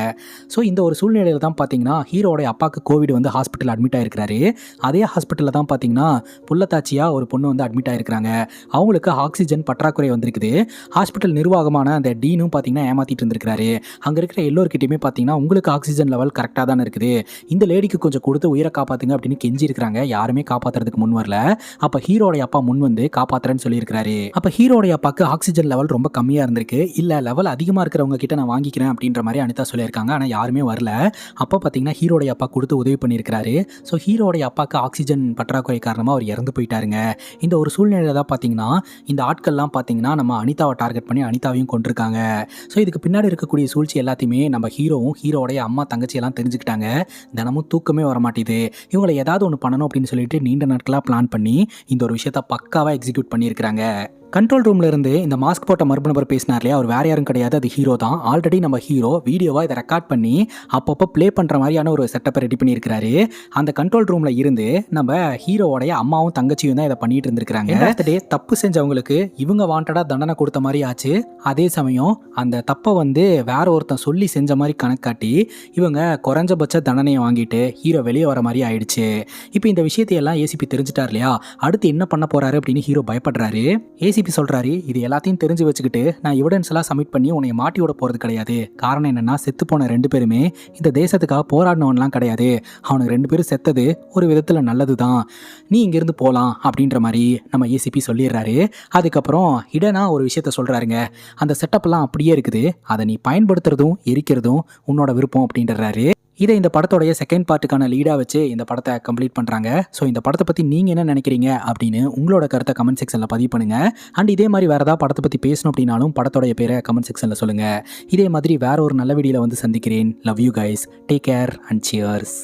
ஸோ இந்த ஒரு சூழ்நிலையில் தான் பார்த்தீங்கன்னா ஹீரோடைய அப்பாவுக்கு கோவிட் வந்து ஹாஸ்பிட்டல் அட்மிட் ஆகிருக்கிறாரு. அதே ஹாஸ்பிட்டலில் தான் பார்த்தீங்கன்னா புள்ளத்தாச்சியாக ஒரு பொண்ணு வந்து அட்மிட் ஆகிருக்கிறாங்க. அவங்களுக்கு ஆக்சிஜன் பற்றாக்குறை வந்திருக்குது. ஹாஸ்பிட்டல் நிர்வாகமான அந்த டீனும் பார்த்தீங்கன்னா ஏமாற்றிட்டு இருந்திருக்கிறாரு. அங்கே இருக்கிற எல்லோருக்கிட்டையுமே பார்த்தீங்கன்னா உங்களுக்கு ஆக்சிஜன் லெவல் கரெக்டாக தானே இருக்குது, இந்த லேடிக்கு கொஞ்சம் கொடுத்து உயிரை காப்பாற்றுங்க அப்படின்னு கெஞ்சி இருக்கிறாங்க. யாருமே காப்பாற்றுறதுக்கு முன் வரல. அப்போ ஹீரோடைய அப்பா முன் வந்து காப்பாற்றுறேன்னு சொல்லி சொல்லியிருக்காரு. அப்ப ஹீரோடைய அப்பாக்கு ஆக்சிஜன் லெவல் ரொம்ப கம்மியா இருந்திருக்கு. இல்ல லெவல் அதிகமா இருக்கிறவங்க கிட்ட நான் வாங்கிக்கிறேன் அப்படின்ற மாதிரி அனிதா சொல்லியிருக்காங்க. ஆனா யாருமே வரல. அப்ப பாத்தீங்கன்னா ஹீரோடைய அப்பா கொடுத்து உதவி பண்ணியிருக்காரு. ஸோ ஹீரோடைய அப்பாக்கு ஆக்சிஜன் பற்றாக்குறை காரணமா அவர் இறந்து போயிட்டாருங்க. இந்த ஒரு சூழ்நிலையில தான் பாத்தீங்கன்னா இந்த ஆட்கள்லாம் பாத்தீங்கன்னா நம்ம அனிதாவை டார்கெட் பண்ணி அனிதாவையும் கொண்டிருக்காங்க. ஸோ இதுக்கு பின்னாடி இருக்கக்கூடிய சூழ்ச்சி எல்லாத்தையுமே நம்ம ஹீரோவும் ஹீரோடைய அம்மா தங்கச்சி எல்லாம் தெரிஞ்சுக்கிட்டாங்க. தினமும் தூக்கமே வர மாட்டேது. இவங்களை ஏதாவது ஒன்று பண்ணணும் அப்படின்னு சொல்லிட்டு நீண்ட நாட்களாக பிளான் பண்ணி இந்த ஒரு விஷயத்த பக்காவாக எக்ஸிக்யூட் பண்ணியிருக்கிறாங்க. கண்ட்ரோல் ரூம்ல இருந்து இந்த மாஸ்க் போட்ட மர்ம நபர் பேசினார் இல்லையா, அவர் வேற யாரும் கிடையாது, அது ஹீரோ தான். ஆல்ரெடி நம்ம ஹீரோ வீடியோவா இதை ரெக்கார்ட் பண்ணி அப்பப்போ ப்ளே பண்ற மாதிரியான ஒரு செட்டப்பை ரெடி பண்ணியிருக்காரு. அந்த கண்ட்ரோல் ரூம்ல இருந்து நம்ம ஹீரோவோடைய அம்மாவும் தங்கச்சியும் தான் இதை பண்ணிட்டு இருந்திருக்காங்க. தப்பு செஞ்சவங்களுக்கு இவங்க வாண்டடா தண்டனை கொடுத்த மாதிரி ஆச்சு. அதே சமயம் அந்த தப்பை வேற ஒருத்தன் சொல்லி செஞ்ச மாதிரி கணக்காட்டி இவங்க குறைஞ்சபட்ச தண்டனையை வாங்கிட்டு ஹீரோ வெளியே வர மாதிரி ஆயிடுச்சு. இப்போ இந்த விஷயத்தையெல்லாம் ஏசிபி தெரிஞ்சுட்டார் இல்லையா, அடுத்து என்ன பண்ண போறாரு அப்படின்னு ஹீரோ பயப்படுறாரு. ஏசிபி சொல்றாரு, இது எல்லாத்தையும் தெரிஞ்சு வச்சுக்கிட்டு நான் எவிடன்ஸ் எல்லாம் சப்மிட் பண்ணி உன்னை மாட்டி விட போறது கிடையாது. காரணம் என்னன்னா, செத்து போன 2 பேருமே இந்த தேசத்துக்காக போராடினவன்லாம் கிடையாது. அவனுக்கு 2 பேரும் செத்தது ஒரு விதத்துல நல்லதுதான். நீ இங்கிருந்து போலாம் அப்படின்ற மாதிரி நம்ம ஏசிபி சொல்லிடுறாரு. அதுக்கப்புறம் ஹிடனா ஒரு விஷயத்த சொல்றாருங்க, அந்த செட்டப்லாம் அப்படியே இருக்குது, அதை நீ பயன்படுத்துறதும் எரிக்கிறதும் உன்னோட விருப்பம் அப்படின்றாரு. இதை இந்த படத்தோடைய செகண்ட் பார்ட்டுக்கான லீடாக வச்சு இந்த படத்தை கம்ப்ளீட் பண்ணுறாங்க. ஸோ இந்த படத்தை பற்றி நீங்கள் என்ன நினைக்கிறீங்க அப்படின்னு உங்களோட கருத்தை கமெண்ட் செக்ஷனில் பதிவு பண்ணுங்கள். அண்ட் இதே மாதிரி வேறு ஏதாவது படத்தை பற்றி பேசணும் அப்படின்னாலும் படத்தோடைய பேரை கமெண்ட் செக்ஷனில் சொல்லுங்கள். இதே மாதிரி வேற ஒரு நல்ல வீடியோவில் சந்திக்கிறேன். Love you guys, take care and cheers.